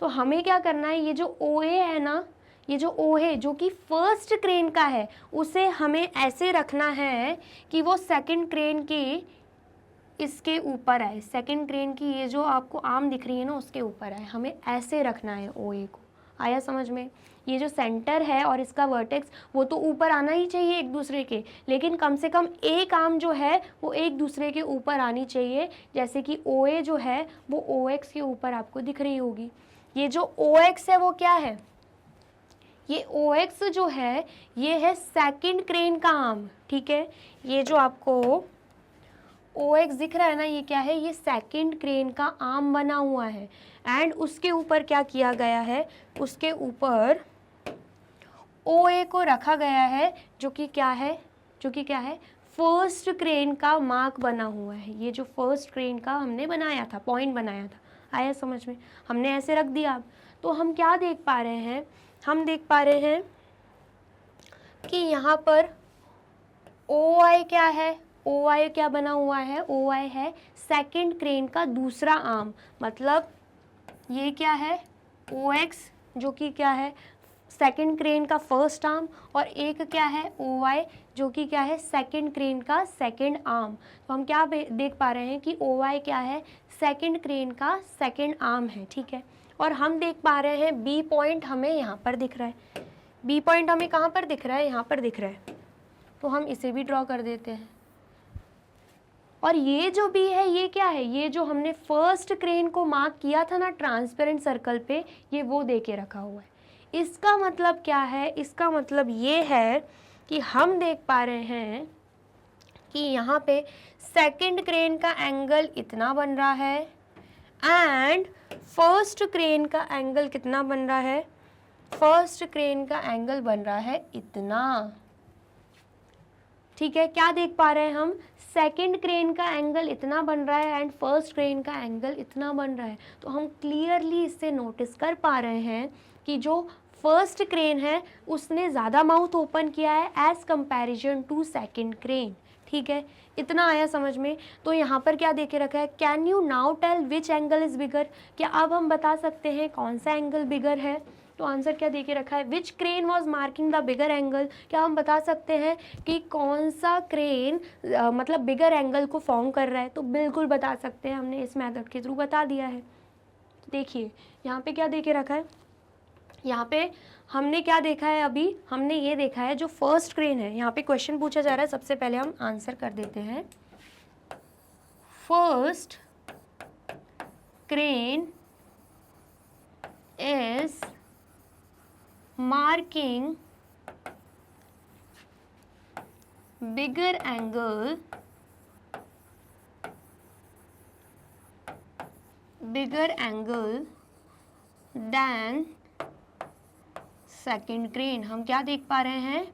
तो हमें क्या करना है, ये जो ओ ए है ना, ये जो ओ है जो कि फर्स्ट क्रेन का है, उसे हमें ऐसे रखना है कि वो सेकंड क्रेन के इसके ऊपर आए। सेकंड क्रेन की ये जो आपको आर्म दिख रही है ना, उसके ऊपर आए। हमें ऐसे रखना है ओ ए को। आया समझ में। ये जो सेंटर है और इसका वर्टेक्स, वो तो ऊपर आना ही चाहिए एक दूसरे के, लेकिन कम से कम एक आर्म जो है वो एक दूसरे के ऊपर आनी चाहिए। जैसे कि ओ ए जो है वो ओ एक्स के ऊपर आपको दिख रही होगी। ये जो ओ एक्स है वो क्या है, ये ओ एक्स जो है ये है सेकंड क्रेन का आर्म, ठीक है। ये जो आपको ओ एक्स दिख रहा है ना, ये क्या है, ये सेकंड क्रेन का आर्म बना हुआ है। एंड उसके ऊपर क्या किया गया है, उसके ऊपर ओ ए को रखा गया है, जो कि क्या है, जो कि क्या है, फर्स्ट क्रेन का मार्क बना हुआ है। ये जो फर्स्ट क्रेन का हमने बनाया था, पॉइंट बनाया था। आया समझ में, हमने ऐसे रख दिया। अब तो हम क्या देख पा रहे हैं, हम देख पा रहे हैं कि यहाँ पर ओ आई क्या है, ओ आई क्या बना हुआ है, ओ आई है सेकंड क्रेन का दूसरा आर्म। मतलब ये क्या है, ओ एक्स जो कि क्या है सेकंड क्रेन का फर्स्ट आर्म, और एक क्या है ओ आई जो कि क्या है सेकंड क्रेन का सेकंड आर्म। तो हम क्या देख पा रहे हैं कि ओ आई क्या है, सेकंड क्रेन का सेकंड आर्म है, ठीक है। और हम देख पा रहे हैं बी पॉइंट हमें यहाँ पर दिख रहा है। बी पॉइंट हमें कहाँ पर दिख रहा है, यहाँ पर दिख रहा है। तो हम इसे भी ड्रॉ कर देते हैं। और ये जो बी है ये क्या है, ये जो हमने फर्स्ट क्रेन को मार्क किया था ना ट्रांसपेरेंट सर्कल पे, ये वो दे के रखा हुआ है। इसका मतलब क्या है, इसका मतलब ये है कि हम देख पा रहे हैं कि यहाँ पे सेकंड क्रेन का एंगल इतना बन रहा है, एंड फर्स्ट क्रेन का एंगल कितना बन रहा है, फर्स्ट क्रेन का एंगल बन रहा है इतना, ठीक है। क्या देख पा रहे हैं हम, सेकंड क्रेन का एंगल इतना बन रहा है एंड फर्स्ट क्रेन का एंगल इतना बन रहा है। तो हम क्लियरली इससे नोटिस कर पा रहे हैं कि जो फर्स्ट क्रेन है उसने ज़्यादा माउथ ओपन किया है as comparison to second crane, ठीक है। इतना आया समझ में। तो यहाँ पर क्या दे के रखा है, can you now tell which angle is bigger. क्या अब हम बता सकते हैं कौन सा एंगल बिगर है। तो आंसर क्या दे के रखा है, which crane was marking the bigger angle. क्या हम बता सकते हैं कि कौन सा क्रेन मतलब बिगर एंगल को फॉर्म कर रहा है। तो बिल्कुल बता सकते हैं, हमने इस मेथड के थ्रू बता दिया है। देखिए यहाँ पे क्या दे के रखा है, यहाँ पे हमने क्या देखा है, अभी हमने ये देखा है जो फर्स्ट क्रेन है। यहाँ पे क्वेश्चन पूछा जा रहा है, सबसे पहले हम आंसर कर देते हैं। First crane is marking bigger angle than second crane। हम क्या देख पा रहे हैं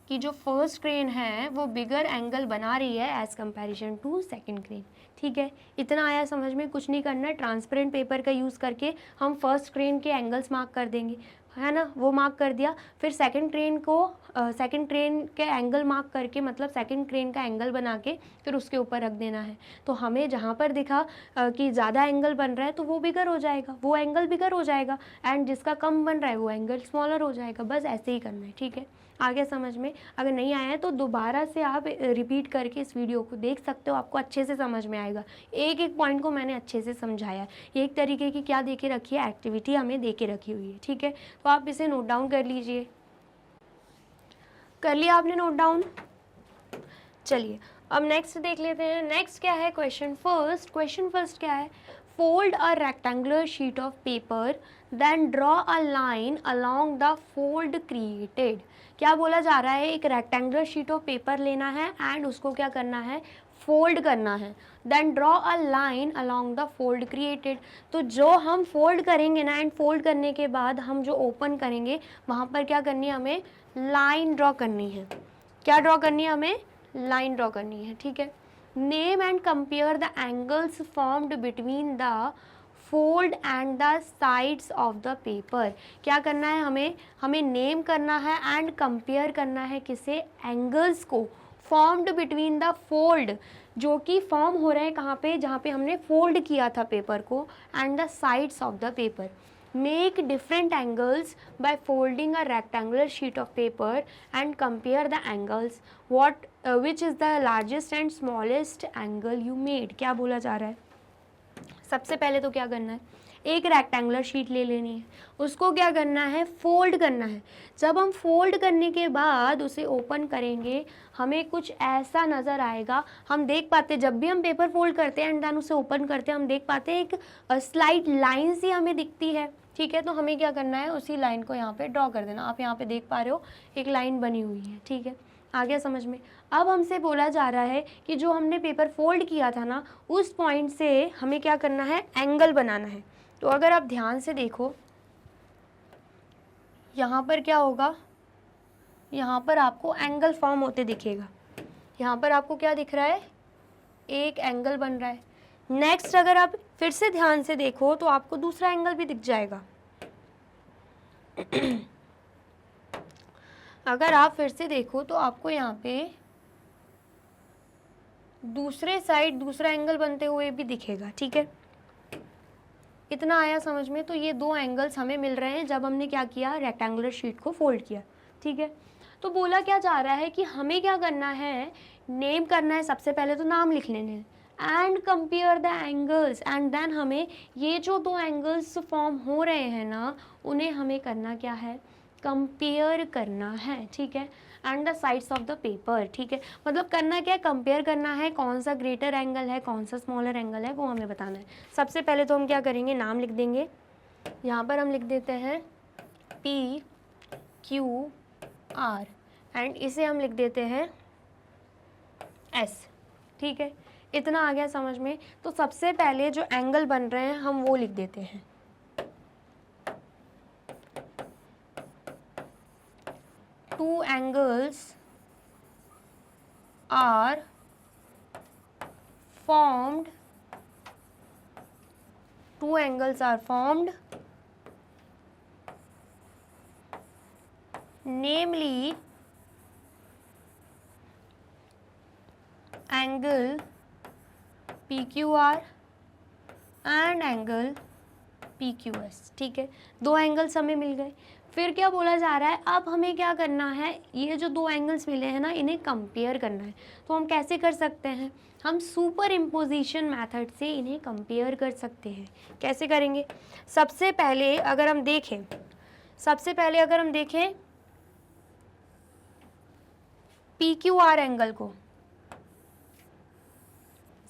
कि जो फर्स्ट क्रेन है वो बिगर एंगल बना रही है as comparison to second crane, ठीक है। इतना आया समझ में। कुछ नहीं करना है, ट्रांसपेरेंट पेपर का यूज़ करके हम फर्स्ट क्रेन के एंगल्स मार्क कर देंगे, है ना। वो मार्क कर दिया, फिर सेकंड क्रेन को सेकंड क्रेन के एंगल मार्क करके, मतलब सेकंड क्रेन का एंगल बना के फिर उसके ऊपर रख देना है। तो हमें जहाँ पर दिखा कि ज़्यादा एंगल बन रहा है तो वो बिगर हो जाएगा, वो एंगल बिगर हो जाएगा, एंड जिसका कम बन रहा है वो एंगल स्मॉलर हो जाएगा। बस ऐसे ही करना है, ठीक है। आगे समझ में। अगर नहीं आया है तो दोबारा से आप रिपीट करके इस वीडियो को देख सकते हो, आपको अच्छे से समझ में आएगा। एक एक पॉइंट को मैंने अच्छे से समझाया है। ये एक तरीके की क्या दे के रखी है, एक्टिविटी हमें दे के रखी हुई है, ठीक है। तो आप इसे नोट डाउन कर लीजिए। कर लिया आपने नोट डाउन। चलिए अब नेक्स्ट देख लेते हैं। नेक्स्ट क्या है, क्वेश्चन फर्स्ट। क्वेश्चन फर्स्ट क्या है, fold a rectangular sheet of paper, then draw a line along the fold created. क्या बोला जा रहा है, एक रेक्टेंगुलर शीट ऑफ पेपर लेना है एंड उसको क्या करना है, फोल्ड करना है, then draw a line along the fold created. तो जो हम फोल्ड करेंगे ना, एंड फोल्ड करने के बाद हम जो ओपन करेंगे वहाँ पर क्या करनी है, हमें लाइन ड्रॉ करनी है. क्या ड्रॉ करनी है, हमें लाइन ड्रॉ करनी है. ठीक है. Name and compare the angles formed between the fold and the sides of the paper. क्या करना है, हमें नेम करना है एंड कंपेयर करना है किसे, एंगल्स को, फॉर्म्ड बिटवीन द फोल्ड, जो कि फॉर्म हो रहे हैं कहाँ पे, जहाँ पे हमने फोल्ड किया था पेपर को, and the sides of the paper. Make different angles by folding a rectangular sheet of paper and compare the angles. Which is the largest and smallest angle you made. क्या बोला जा रहा है, सबसे पहले तो क्या करना है, एक रेक्टेंगुलर शीट ले लेनी है, उसको क्या करना है, फोल्ड करना है. जब हम फोल्ड करने के बाद उसे ओपन करेंगे हमें कुछ ऐसा नज़र आएगा. हम देख पाते, जब भी हम पेपर फोल्ड करते हैं एंड देन उसे ओपन करते हैं, हम देख पाते हैं एक स्लाइट लाइन सी हमें दिखती है. ठीक है. तो हमें क्या करना है, उसी लाइन को यहाँ पे ड्रॉ कर देना. आप यहाँ पे देख पा रहे हो एक लाइन बनी हुई है. ठीक है. आ गया समझ में. अब हमसे बोला जा रहा है कि जो हमने पेपर फोल्ड किया था ना, उस पॉइंट से हमें क्या करना है, एंगल बनाना है. तो अगर आप ध्यान से देखो यहाँ पर क्या होगा, यहाँ पर आपको एंगल फॉर्म होते दिखेगा. यहाँ पर आपको क्या दिख रहा है, एक एंगल बन रहा है. नेक्स्ट अगर आप फिर से ध्यान से देखो तो आपको दूसरा एंगल भी दिख जाएगा. अगर आप फिर से देखो तो आपको यहाँ पे दूसरे साइड दूसरा एंगल बनते हुए भी दिखेगा. ठीक है. इतना आया समझ में. तो ये दो एंगल्स हमें मिल रहे हैं जब हमने क्या किया, रेक्टेंगुलर शीट को फोल्ड किया. ठीक है. तो बोला क्या जा रहा है कि हमें क्या करना है, नेम करना है. सबसे पहले तो नाम लिख लेने हैं and compare the angles, and then हमें ये जो दो एंगल्स फॉर्म हो रहे हैं ना, उन्हें हमें करना क्या है, कंपेयर करना है. ठीक है. And the sides of the paper. ठीक है. मतलब करना क्या है, कंपेयर करना है, कौन सा ग्रेटर एंगल है, कौन सा स्मॉलर एंगल है, वो हमें बताना है. सबसे पहले तो हम क्या करेंगे, नाम लिख देंगे. यहाँ पर हम लिख देते हैं PQR एंड इसे हम लिख देते हैं S. ठीक है. इतना आ गया समझ में. तो सबसे पहले जो एंगल बन रहे हैं हम वो लिख देते हैं. Two angles are formed. Two angles are formed, namely angle PQR and angle PQS. ठीक है. दो एंगल्स हमें मिल गए. फिर क्या बोला जा रहा है, अब हमें क्या करना है, ये जो दो एंगल्स मिले हैं ना, इन्हें कंपेयर करना है. तो हम कैसे कर सकते हैं, हम सुपर इम्पोजिशन मेथड से इन्हें कंपेयर कर सकते हैं. कैसे करेंगे, सबसे पहले अगर हम देखें PQR एंगल को,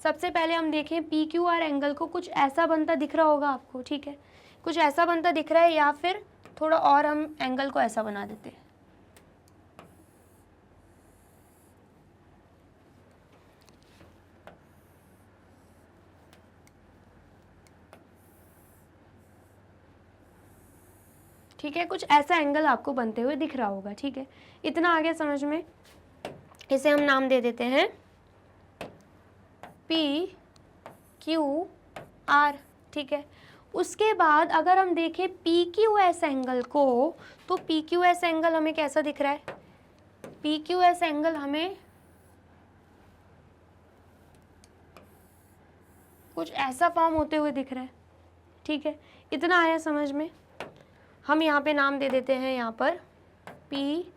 सबसे पहले हम देखें PQR एंगल को, कुछ ऐसा बनता दिख रहा होगा आपको. ठीक है. कुछ ऐसा बनता दिख रहा है, या फिर थोड़ा और हम एंगल को ऐसा बना देते हैं. ठीक है. कुछ ऐसा एंगल आपको बनते हुए दिख रहा होगा. ठीक है. इतना आ गया समझ में. इसे हम नाम दे देते हैं PQR. ठीक है. उसके बाद अगर हम देखें PQS एंगल को, तो PQS एंगल हमें कैसा दिख रहा है, PQS एंगल हमें कुछ ऐसा फॉर्म होते हुए दिख रहा है. ठीक है. इतना आया समझ में. हम यहाँ पे नाम दे देते हैं यहाँ पर PQS.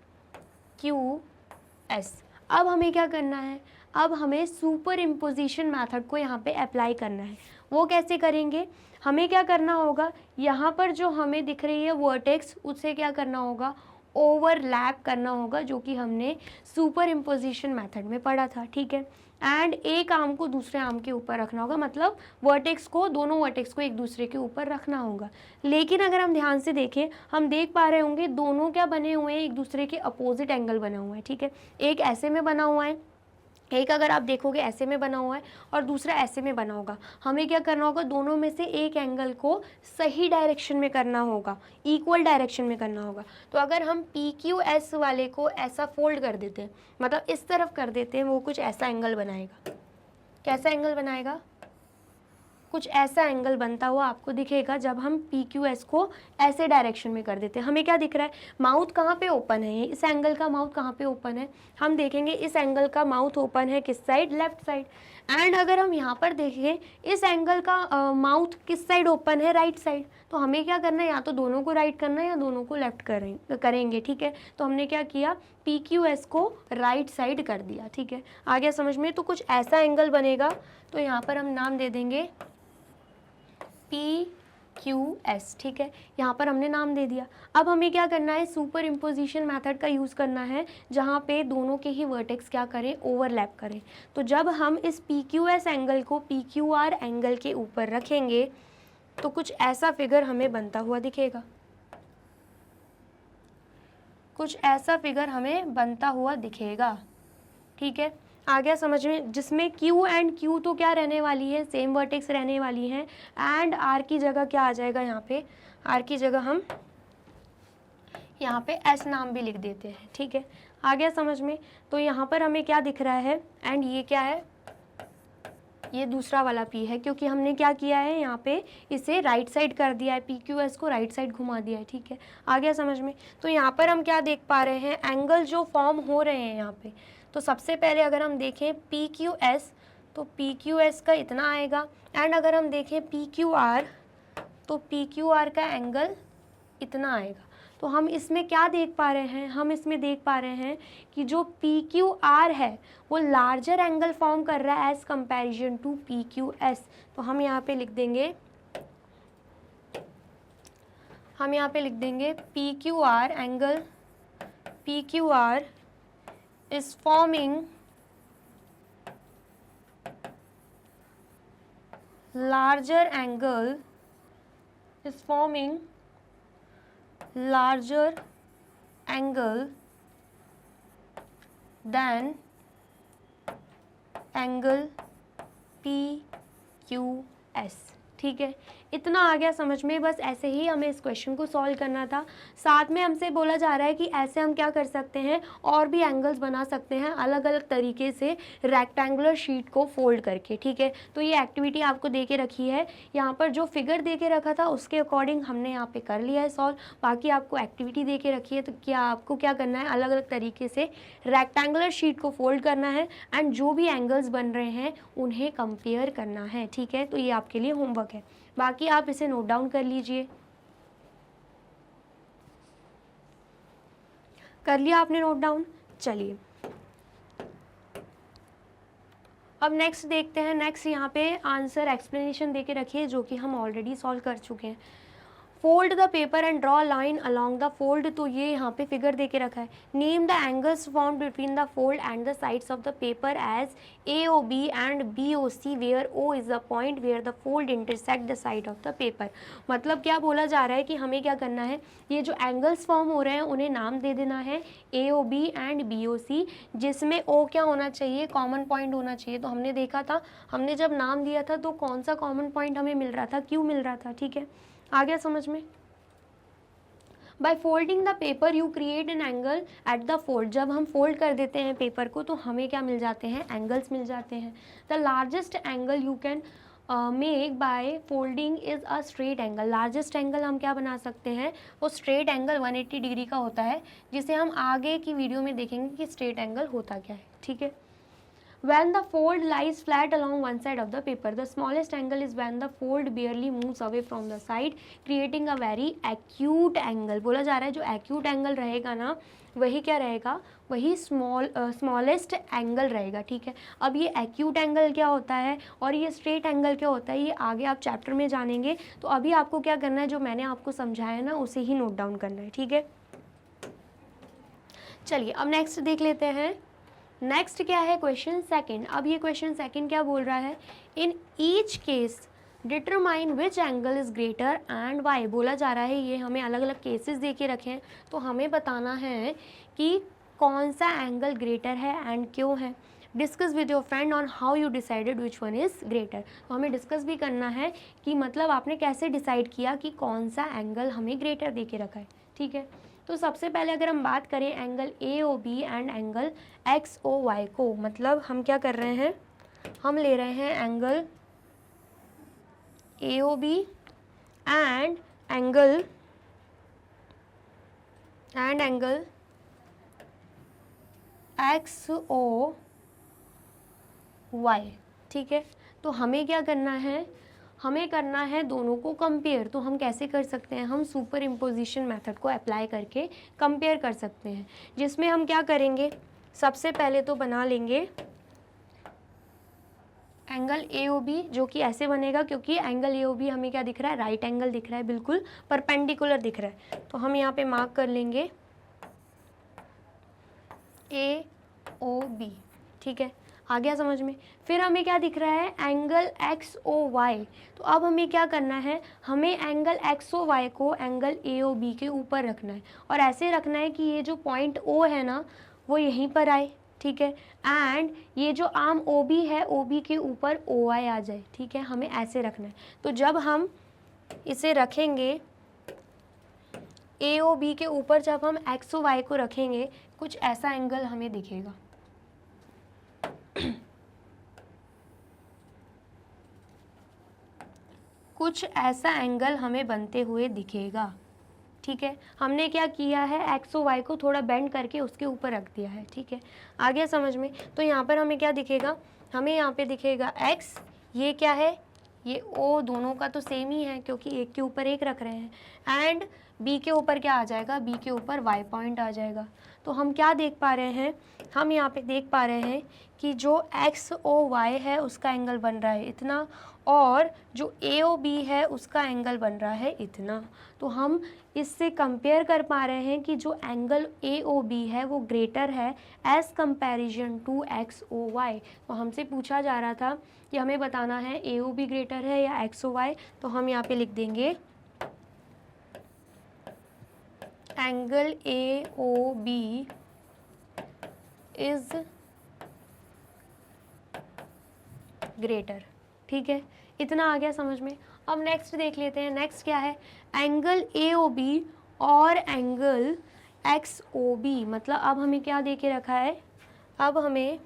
अब हमें क्या करना है, अब हमें सुपर इम्पोजिशन मेथड को यहाँ पे अप्लाई करना है. वो कैसे करेंगे, हमें क्या करना होगा, यहाँ पर जो हमें दिख रही है वर्टेक्स, उसे क्या करना होगा, ओवरलैप करना होगा, जो कि हमने सुपर इम्पोजिशन मेथड में पढ़ा था. ठीक है. एंड एक आर्म को दूसरे आर्म के ऊपर रखना होगा, मतलब वर्टेक्स को, दोनों वर्टेक्स को एक दूसरे के ऊपर रखना होगा। लेकिन अगर हम ध्यान से देखें, हम देख पा रहे होंगे दोनों क्या बने हुए हैं, एक दूसरे के अपोजिट एंगल बने हुए हैं, ठीक है। एक ऐसे में बना हुआ है, एक अगर आप देखोगे ऐसे में बना हुआ है और दूसरा ऐसे में बना होगा। हमें क्या करना होगा, दोनों में से एक एंगल को सही डायरेक्शन में करना होगा, इक्वल डायरेक्शन में करना होगा। तो अगर हम PQS वाले को ऐसा फोल्ड कर देते हैं, मतलब इस तरफ कर देते हैं, वो कुछ ऐसा एंगल बनाएगा। कैसा एंगल बनाएगा? कुछ ऐसा एंगल बनता हुआ आपको दिखेगा जब हम PQS को ऐसे डायरेक्शन में कर देते हैं। हमें क्या दिख रहा है, माउथ कहाँ पे ओपन है, इस एंगल का माउथ कहाँ पे ओपन है, हम देखेंगे इस एंगल का माउथ ओपन है किस साइड, लेफ्ट साइड। एंड अगर हम यहाँ पर देखें, इस एंगल का माउथ किस साइड ओपन है, राइट साइड। तो हमें क्या करना है, या तो दोनों को राइट करना है या दोनों को लेफ्ट करेंगे, ठीक है। तो हमने क्या किया, PQS को राइट साइड कर दिया, ठीक है। आ गया समझ में? तो कुछ ऐसा एंगल बनेगा, तो यहाँ पर हम नाम दे देंगे PQS, ठीक है। यहाँ पर हमने नाम दे दिया। अब हमें क्या करना है, सुपर इम्पोजिशन मेथड का यूज़ करना है, जहाँ पे दोनों के ही वर्टेक्स क्या करें, ओवरलैप करें। तो जब हम इस PQS एंगल को PQR एंगल के ऊपर रखेंगे तो कुछ ऐसा फिगर हमें बनता हुआ दिखेगा, कुछ ऐसा फिगर हमें बनता हुआ दिखेगा, ठीक है। आ गया समझ में? जिसमें Q एंड Q तो क्या रहने वाली है, सेम वर्टेक्स रहने वाली हैं। एंड R की जगह क्या आ जाएगा, यहाँ पे R की जगह हम यहाँ पे S नाम भी लिख देते हैं, ठीक है। आ गया समझ में? तो यहाँ पर हमें क्या दिख रहा है, एंड ये क्या है, ये दूसरा वाला P है, क्योंकि हमने क्या किया है, यहाँ पे इसे राइट साइड कर दिया है, PQS को राइट साइड घुमा दिया है, ठीक है। आ गया समझ में? तो यहाँ पर हम क्या देख पा रहे हैं, एंगल जो फॉर्म हो रहे हैं यहाँ पे। तो सबसे पहले अगर हम देखें PQS, तो PQS का इतना आएगा। एंड अगर हम देखें PQR, तो PQR का एंगल इतना आएगा। तो हम इसमें क्या देख पा रहे हैं, हम इसमें देख पा रहे हैं कि जो PQR है वो लार्जर एंगल फॉर्म कर रहा है एज कंपैरिजन टू PQS। तो हम यहाँ पे लिख देंगे, PQR angle, PQR is forming larger angle than angle PQS, ठीक है। इतना आ गया समझ में? बस ऐसे ही हमें इस क्वेश्चन को सॉल्व करना था। साथ में हमसे बोला जा रहा है कि ऐसे हम क्या कर सकते हैं, और भी एंगल्स बना सकते हैं अलग अलग तरीके से रेक्टेंगुलर शीट को फोल्ड करके, ठीक है। तो ये एक्टिविटी आपको दे के रखी है, यहाँ पर जो फिगर दे के रखा था उसके अकॉर्डिंग हमने यहाँ पे कर लिया है सॉल्व। बाकी आपको एक्टिविटी दे के रखी है, तो क्या आपको क्या करना है, अलग अलग तरीके से रेक्टेंगुलर शीट को फोल्ड करना है एंड जो भी एंगल्स बन रहे हैं उन्हें कंपेयर करना है, ठीक है। तो ये आपके लिए होमवर्क है, बाकी आप इसे नोट डाउन कर लीजिए। कर लिया आपने नोट डाउन? चलिए अब नेक्स्ट देखते हैं। नेक्स्ट यहाँ पे आंसर एक्सप्लेनेशन देके रखिए, जो कि हम ऑलरेडी सॉल्व कर चुके हैं। Fold the paper and draw line along the fold, तो ये यहाँ पे फिगर देके रखा है। Name the angles form between the fold and the sides of the paper as AOB and BOC, where O is the point where the fold intersect the side of the paper. मतलब क्या बोला जा रहा है कि हमें क्या करना है, ये जो एंगल्स फॉर्म हो रहे हैं उन्हें नाम दे देना है AOB एंड BOC, जिसमें O क्या होना चाहिए, कॉमन पॉइंट होना चाहिए। तो हमने देखा था, हमने जब नाम दिया था तो कौन सा कॉमन पॉइंट हमें मिल रहा था, Q मिल रहा था, ठीक है। आ गया समझ में? By folding the paper you create an angle at the fold, जब हम फोल्ड कर देते हैं पेपर को तो हमें क्या मिल जाते हैं, एंगल्स मिल जाते हैं। The largest angle you can make by folding is a straight angle, largest angle हम क्या बना सकते हैं, वो स्ट्रेट एंगल 180 डिग्री का होता है, जिसे हम आगे की वीडियो में देखेंगे कि स्ट्रेट एंगल होता क्या है, ठीक है। When the fold lies flat along one side of the paper, the smallest angle is when the fold barely moves away from the side, creating a very acute angle। बोला जा रहा है जो acute angle रहेगा ना, वही क्या रहेगा, वही स्मॉलेस्ट एंगल रहेगा, ठीक है। अब ये acute angle क्या होता है और ये straight angle क्या होता है, ये आगे आप चैप्टर में जानेंगे। तो अभी आपको क्या करना है, जो मैंने आपको समझाया ना उसे ही नोट डाउन करना है, ठीक है। चलिए अब नेक्स्ट देख लेते हैं। नेक्स्ट क्या है, क्वेश्चन सेकंड। अब ये क्वेश्चन सेकंड क्या बोल रहा है, in each case determine which angle is greater and why. बोला जा रहा है, ये हमें अलग अलग केसेस दे के रखे हैं, तो हमें बताना है कि कौन सा एंगल ग्रेटर है एंड क्यों है। Discuss with your friend on how you decided which one is greater. तो हमें डिस्कस भी करना है कि मतलब आपने कैसे डिसाइड किया कि कौन सा एंगल हमें ग्रेटर दे के रखा है, ठीक है। तो सबसे पहले अगर हम बात करें angle A O B and angle X O Y को, मतलब हम क्या कर रहे हैं, हम ले रहे हैं angle A O B and angle X O Y, ठीक है। तो हमें क्या करना है, हमें करना है दोनों को कंपेयर। तो हम कैसे कर सकते हैं, हम सुपर इम्पोजिशन मेथड को अप्लाई करके कंपेयर कर सकते हैं, जिसमें हम क्या करेंगे, सबसे पहले तो बना लेंगे एंगल ए ओ बी, जो कि ऐसे बनेगा, क्योंकि एंगल ए ओ बी हमें क्या दिख रहा है, राइट एंगल दिख रहा है, बिल्कुल परपेंडिकुलर दिख रहा है। तो हम यहाँ पे मार्क कर लेंगे ए ओ बी, ठीक है, आ गया समझ में। फिर हमें क्या दिख रहा है, एंगल एक्स ओ वाई। तो अब हमें क्या करना है, हमें एंगल एक्स ओ वाई को एंगल ए ओ बी के ऊपर रखना है, और ऐसे रखना है कि ये जो पॉइंट ओ है ना वो यहीं पर आए, ठीक है, एंड ये जो आर्म ओ बी है ओ बी के ऊपर ओ आई आ जाए, ठीक है, हमें ऐसे रखना है। तो जब हम इसे रखेंगे ए ओ बी के ऊपर, जब हम एक्स ओ वाई को रखेंगे, कुछ ऐसा एंगल हमें दिखेगा। कुछ ऐसा एंगल हमें बनते हुए दिखेगा, ठीक है। हमने क्या किया है, एक्स ओ वाई को थोड़ा बेंड करके उसके ऊपर रख दिया है, ठीक है, आ गया समझ में। तो यहाँ पर हमें क्या दिखेगा, हमें यहाँ पे दिखेगा एक्स, ये क्या है, ये ओ, दोनों का तो सेम ही है क्योंकि एक के ऊपर एक रख रहे हैं, एंड बी के ऊपर क्या आ जाएगा, बी के ऊपर वाई पॉइंट आ जाएगा। तो हम क्या देख पा रहे हैं, हम यहाँ पे देख पा रहे हैं कि जो एक्स ओ वाई है उसका एंगल बन रहा है इतना, और जो ए ओ बी है उसका एंगल बन रहा है इतना। तो हम इससे कंपेयर कर पा रहे हैं कि जो एंगल ए ओ बी है वो ग्रेटर है as comparison to X O Y. तो हमसे पूछा जा रहा था कि हमें बताना है ए ओ बी ग्रेटर है या एक्स ओ वाई। तो हम यहाँ पे लिख देंगे angle A O B is greater, ठीक है, इतना आ गया समझ में। अब नेक्स्ट देख लेते हैं, नेक्स्ट क्या है, एंगल ए ओ बी और एंगल एक्स ओ बी। मतलब अब हमें क्या दे के रखा है, अब हमें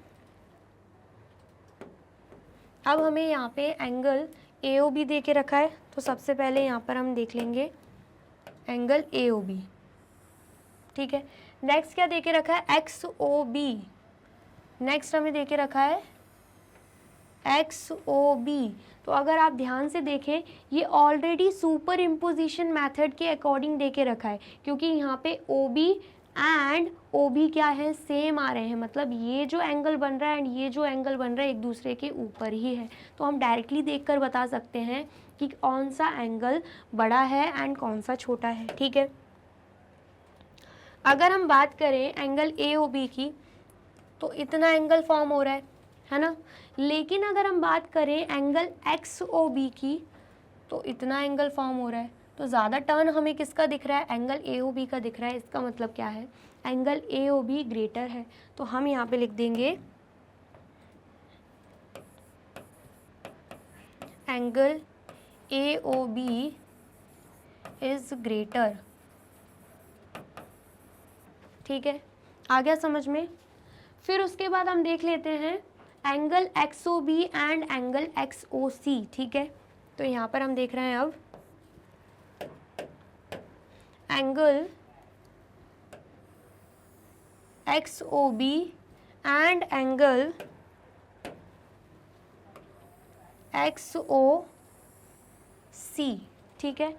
यहाँ पे एंगल ए ओ बी दे के रखा है। तो सबसे पहले यहाँ पर हम देख लेंगे एंगल ए ओ बी, ठीक है। नेक्स्ट क्या दे के रखा है, एक्स ओ बी। नेक्स्ट हमें दे के रखा है एक्स ओ बी। तो अगर आप ध्यान से देखें, ये ऑलरेडी सुपर इम्पोजिशन मेथड के अकॉर्डिंग दे के रखा है, क्योंकि यहाँ पे O B and O B क्या है, सेम आ रहे हैं। मतलब ये जो एंगल बन रहा है एंड ये जो एंगल बन रहा है एक दूसरे के ऊपर ही है। तो हम डायरेक्टली देखकर बता सकते हैं कि कौन सा एंगल बड़ा है एंड कौन सा छोटा है, ठीक है। अगर हम बात करें एंगल ए ओ बी की, तो इतना एंगल फॉर्म हो रहा है ना। लेकिन अगर हम बात करें एंगल एक्स ओ बी की, तो इतना एंगल फॉर्म हो रहा है। तो ज़्यादा टर्न हमें किसका दिख रहा है, एंगल ए ओ बी का दिख रहा है। इसका मतलब क्या है, angle A O B greater है। तो हम यहाँ पे लिख देंगे angle A O B is greater, ठीक है, आ गया समझ में। फिर उसके बाद हम देख लेते हैं angle X O B and angle X O C, ठीक है। तो यहाँ पर हम देख रहे हैं अब angle X O B and angle X O C, ठीक है,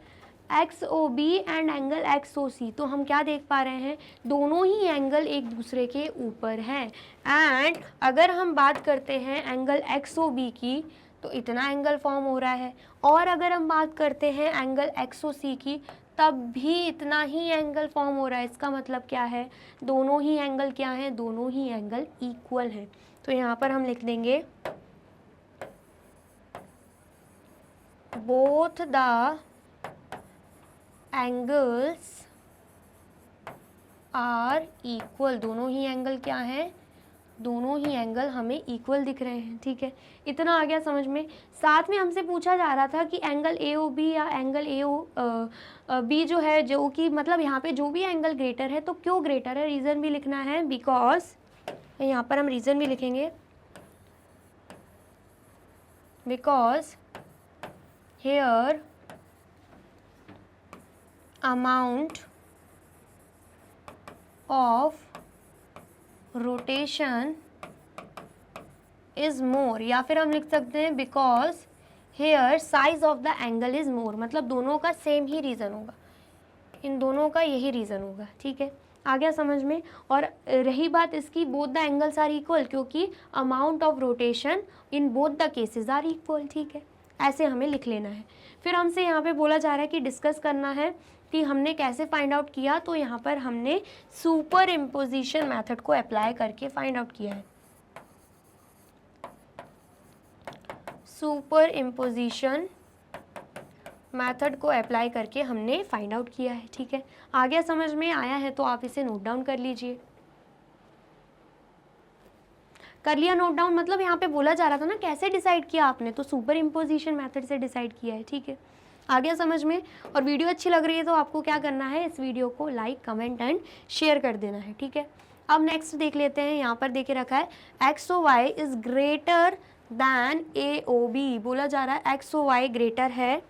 X O B and angle X O C. तो हम क्या देख पा रहे हैं, दोनों ही एंगल एक दूसरे के ऊपर हैं। एंड अगर हम बात करते हैं एंगल एक्स ओ बी की, तो इतना एंगल फॉर्म हो रहा है। और अगर हम बात करते हैं एंगल एक्स ओ सी की, तब भी इतना ही एंगल फॉर्म हो रहा है। इसका मतलब क्या है, दोनों ही एंगल क्या हैं, दोनों ही एंगल इक्वल हैं। तो यहाँ पर हम लिख देंगे both the angles are equal, दोनों ही एंगल क्या हैं, दोनों ही एंगल हमें इक्वल दिख रहे हैं। ठीक है, इतना आ गया समझ में। साथ में हमसे पूछा जा रहा था कि एंगल ए ओ बी या एंगल ए ओ बी जो है, जो कि मतलब यहाँ पे जो भी एंगल ग्रेटर है तो क्यों ग्रेटर है, रीज़न भी लिखना है। बिकॉज यहाँ पर हम रीज़न भी लिखेंगे, because here amount of rotation is more, या फिर हम लिख सकते हैं because here size of the angle is more, मतलब दोनों का सेम ही रीज़न होगा, इन दोनों का यही रीज़न होगा। ठीक है, आ गया समझ में। और रही बात इसकी, both the angles are equal, क्योंकि amount of rotation in both the cases are equal. ठीक है, ऐसे हमें लिख लेना है। फिर हमसे यहाँ पे बोला जा रहा है कि डिस्कस करना है कि हमने कैसे फाइंड आउट किया। तो यहाँ पर हमने सुपर इम्पोजिशन मेथड को अप्लाई करके फाइंड आउट किया है। सुपर इम्पोजिशन मेथड को अप्लाई करके हमने फाइंड आउट किया है। ठीक है, आ गया समझ में, आया है तो आप इसे नोट डाउन कर लीजिए। कर लिया नोट डाउन, मतलब यहाँ पे बोला जा रहा था ना कैसे डिसाइड किया आपने, तो सुपर इम्पोजिशन मेथड से डिसाइड किया है। ठीक है, आ गया समझ में। और वीडियो अच्छी लग रही है तो आपको क्या करना है, इस वीडियो को लाइक कमेंट एंड शेयर कर देना है। ठीक है, अब नेक्स्ट देख लेते हैं। यहाँ पर देखे रखा है X O Y is greater than A O B, बोला जा रहा है एक्स ओ वाई ग्रेटर है,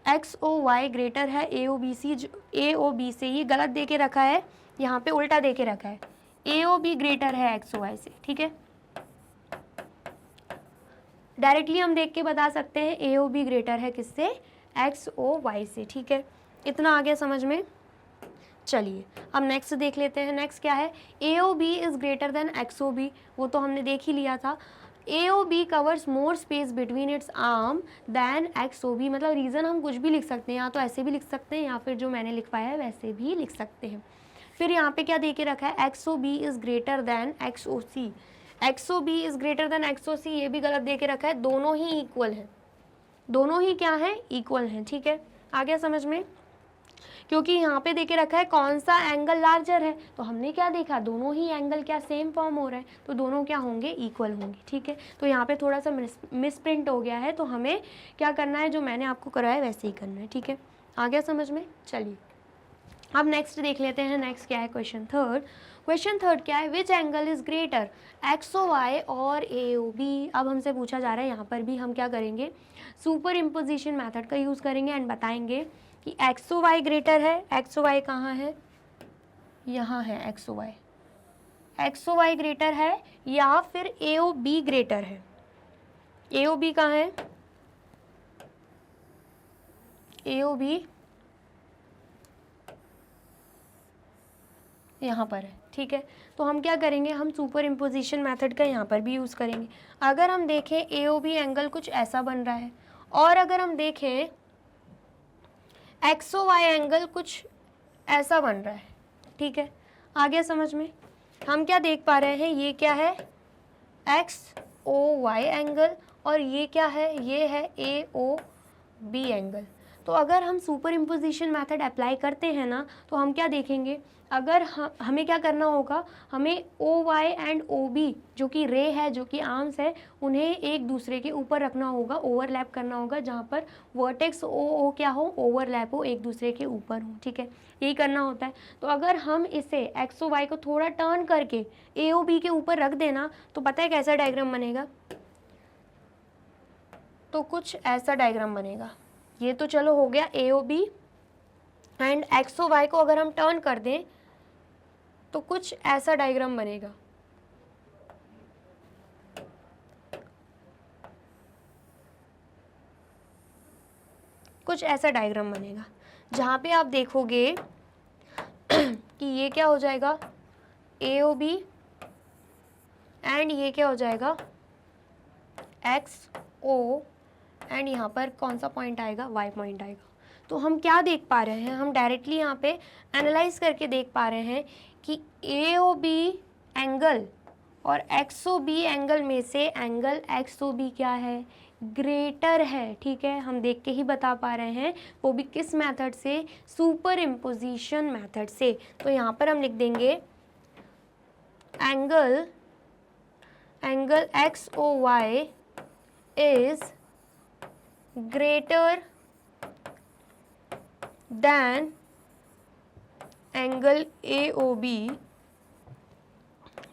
एक्स ओ वाई ग्रेटर है A O B C, A O B से, ये गलत दे के रखा है, यहाँ पे उल्टा दे के रखा है, ए ओ बी ग्रेटर है एक्स ओ वाई से। ठीक है, डायरेक्टली हम देख के बता सकते हैं ए ओ बी ग्रेटर है किससे, एक्स ओ वाई से। ठीक है, इतना आ गया समझ में। चलिए अब नेक्स्ट देख लेते हैं। नेक्स्ट क्या है, A O B is greater than X O B, वो तो हमने देख ही लिया था। A O B covers more space between its arm than X O B, मतलब रीज़न हम कुछ भी लिख सकते हैं, या तो ऐसे भी लिख सकते हैं या फिर जो मैंने लिखवाया है वैसे भी लिख सकते हैं। फिर यहाँ पे क्या दे के रखा है, X O B is greater than X O C, X O B is greater than X O C, ये भी गलत दे के रखा है, दोनों ही इक्वल हैं, दोनों ही क्या हैं, इक्वल हैं। ठीक है, आ गया समझ में। क्योंकि यहाँ पे देके रखा है कौन सा एंगल लार्जर है, तो हमने क्या देखा, दोनों ही एंगल क्या सेम फॉर्म हो रहा है, तो दोनों क्या होंगे, इक्वल होंगे। ठीक है, तो यहाँ पे थोड़ा सा मिसप्रिंट हो गया है, तो हमें क्या करना है, जो मैंने आपको कराया वैसे ही करना है। ठीक है, आ गया समझ में। चलिए अब नेक्स्ट देख लेते हैं। नेक्स्ट क्या है, क्वेश्चन थर्ड। क्वेश्चन थर्ड क्या है, which angle is greater, X O Y और ए ओ बी। अब हमसे पूछा जा रहा है, यहाँ पर भी हम क्या करेंगे, सुपर इम्पोजिशन मैथड का यूज़ करेंगे एंड बताएंगे कि एक्स ओ वाई ग्रेटर है, एक्स ओ वाई कहाँ है, यहाँ है X O Y, X O Y greater है, या फिर ए ओ बी ग्रेटर है, ए ओ बी कहाँ है, ए ओ बी यहाँ पर है। ठीक है, तो हम क्या करेंगे, हम सुपर इम्पोजिशन मेथड का यहाँ पर भी यूज़ करेंगे। अगर हम देखें ए ओ बी एंगल कुछ ऐसा बन रहा है, और अगर हम देखें एक्स ओ वाई एंगल कुछ ऐसा बन रहा है। ठीक है, आ गया समझ में। हम क्या देख पा रहे हैं, ये क्या है, एक्स ओ वाई एंगल, और ये क्या है, ये है ए ओ बी एंगल। तो अगर हम सुपर इम्पोजिशन मेथड अप्लाई करते हैं ना, तो हम क्या देखेंगे, अगर हमें क्या करना होगा, हमें O Y and O B जो कि रे है, जो कि आर्म्स है, उन्हें एक दूसरे के ऊपर रखना होगा, ओवरलैप करना होगा, जहाँ पर वर्टेक्स ओ क्या हो, ओवरलैप हो, एक दूसरे के ऊपर हो। ठीक है, यही करना होता है। तो अगर हम इसे एक्स ओ वाई को थोड़ा टर्न करके ए ओ बी के ऊपर रख देना, तो पता है कैसा डायग्राम बनेगा, तो कुछ ऐसा डायग्राम बनेगा। ये तो चलो हो गया A O B, and X O Y को अगर हम टर्न कर दें तो कुछ ऐसा डायग्राम बनेगा। कुछ ऐसा डायग्राम बनेगा जहाँ पे आप देखोगे कि ये क्या हो जाएगा, ए ओ बी, एंड ये क्या हो जाएगा, एक्स ओ, एंड यहाँ पर कौन सा पॉइंट आएगा, वाई पॉइंट आएगा। तो हम क्या देख पा रहे हैं, हम डायरेक्टली यहाँ पे एनालाइज करके देख पा रहे हैं कि AOB एंगल और XOB एंगल में से एंगल XOB क्या है, ग्रेटर है। ठीक है, हम देख के ही बता पा रहे हैं, वो भी किस मेथड से, सुपर इम्पोजिशन मेथड से। तो यहाँ पर हम लिख देंगे angle XOY is greater then angle AOB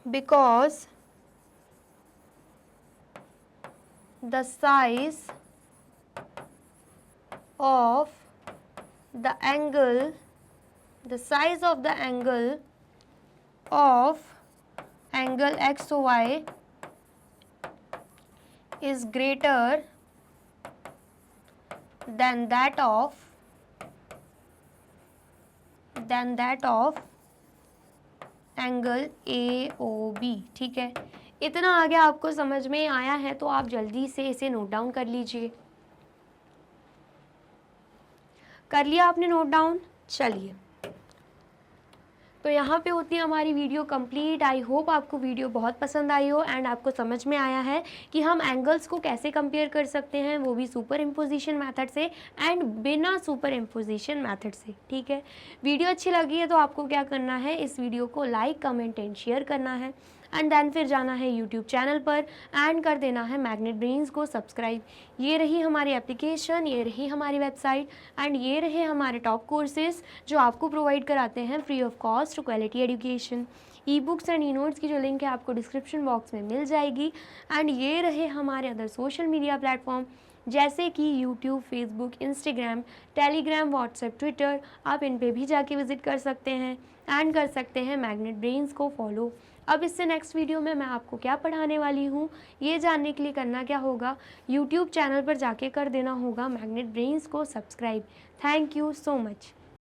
because the size of the angle of angle XOY is greater than that of angle AOB। ठीक है, इतना आगे आपको समझ में आया है तो आप जल्दी से इसे नोट डाउन कर लीजिए। कर लिया आपने नोट डाउन? चलिए, तो यहाँ पे होती है हमारी वीडियो कंप्लीट। आई होप आपको वीडियो बहुत पसंद आई हो एंड आपको समझ में आया है कि हम एंगल्स को कैसे कंपेयर कर सकते हैं, वो भी सुपर इम्पोजिशन मेथड से एंड बिना सुपर इम्पोजिशन मेथड से। ठीक है, वीडियो अच्छी लगी है तो आपको क्या करना है, इस वीडियो को लाइक, कमेंट एंड शेयर करना है एंड देन फिर जाना है यूट्यूब चैनल पर एंड कर देना है मैग्नेट ब्रेन्स को सब्सक्राइब। ये रही हमारी एप्लीकेशन, ये रही हमारी वेबसाइट एंड ये रहे हमारे टॉप कोर्सेज जो आपको प्रोवाइड कराते हैं free of cost quality education. E books and e notes की जो लिंक है आपको डिस्क्रिप्शन बॉक्स में मिल जाएगी एंड ये रहे हमारे अदर सोशल मीडिया प्लेटफॉर्म जैसे कि YouTube, Facebook, Instagram, Telegram, WhatsApp, Twitter. आप इन पे भी जाके विजिट कर सकते हैं एंड कर सकते हैं मैग्नेट ब्रेन्स को फॉलो। अब इससे नेक्स्ट वीडियो में मैं आपको क्या पढ़ाने वाली हूँ ये जानने के लिए करना क्या होगा, यूट्यूब चैनल पर जाके कर देना होगा मैग्नेट ब्रेन्स को subscribe. Thank you so much.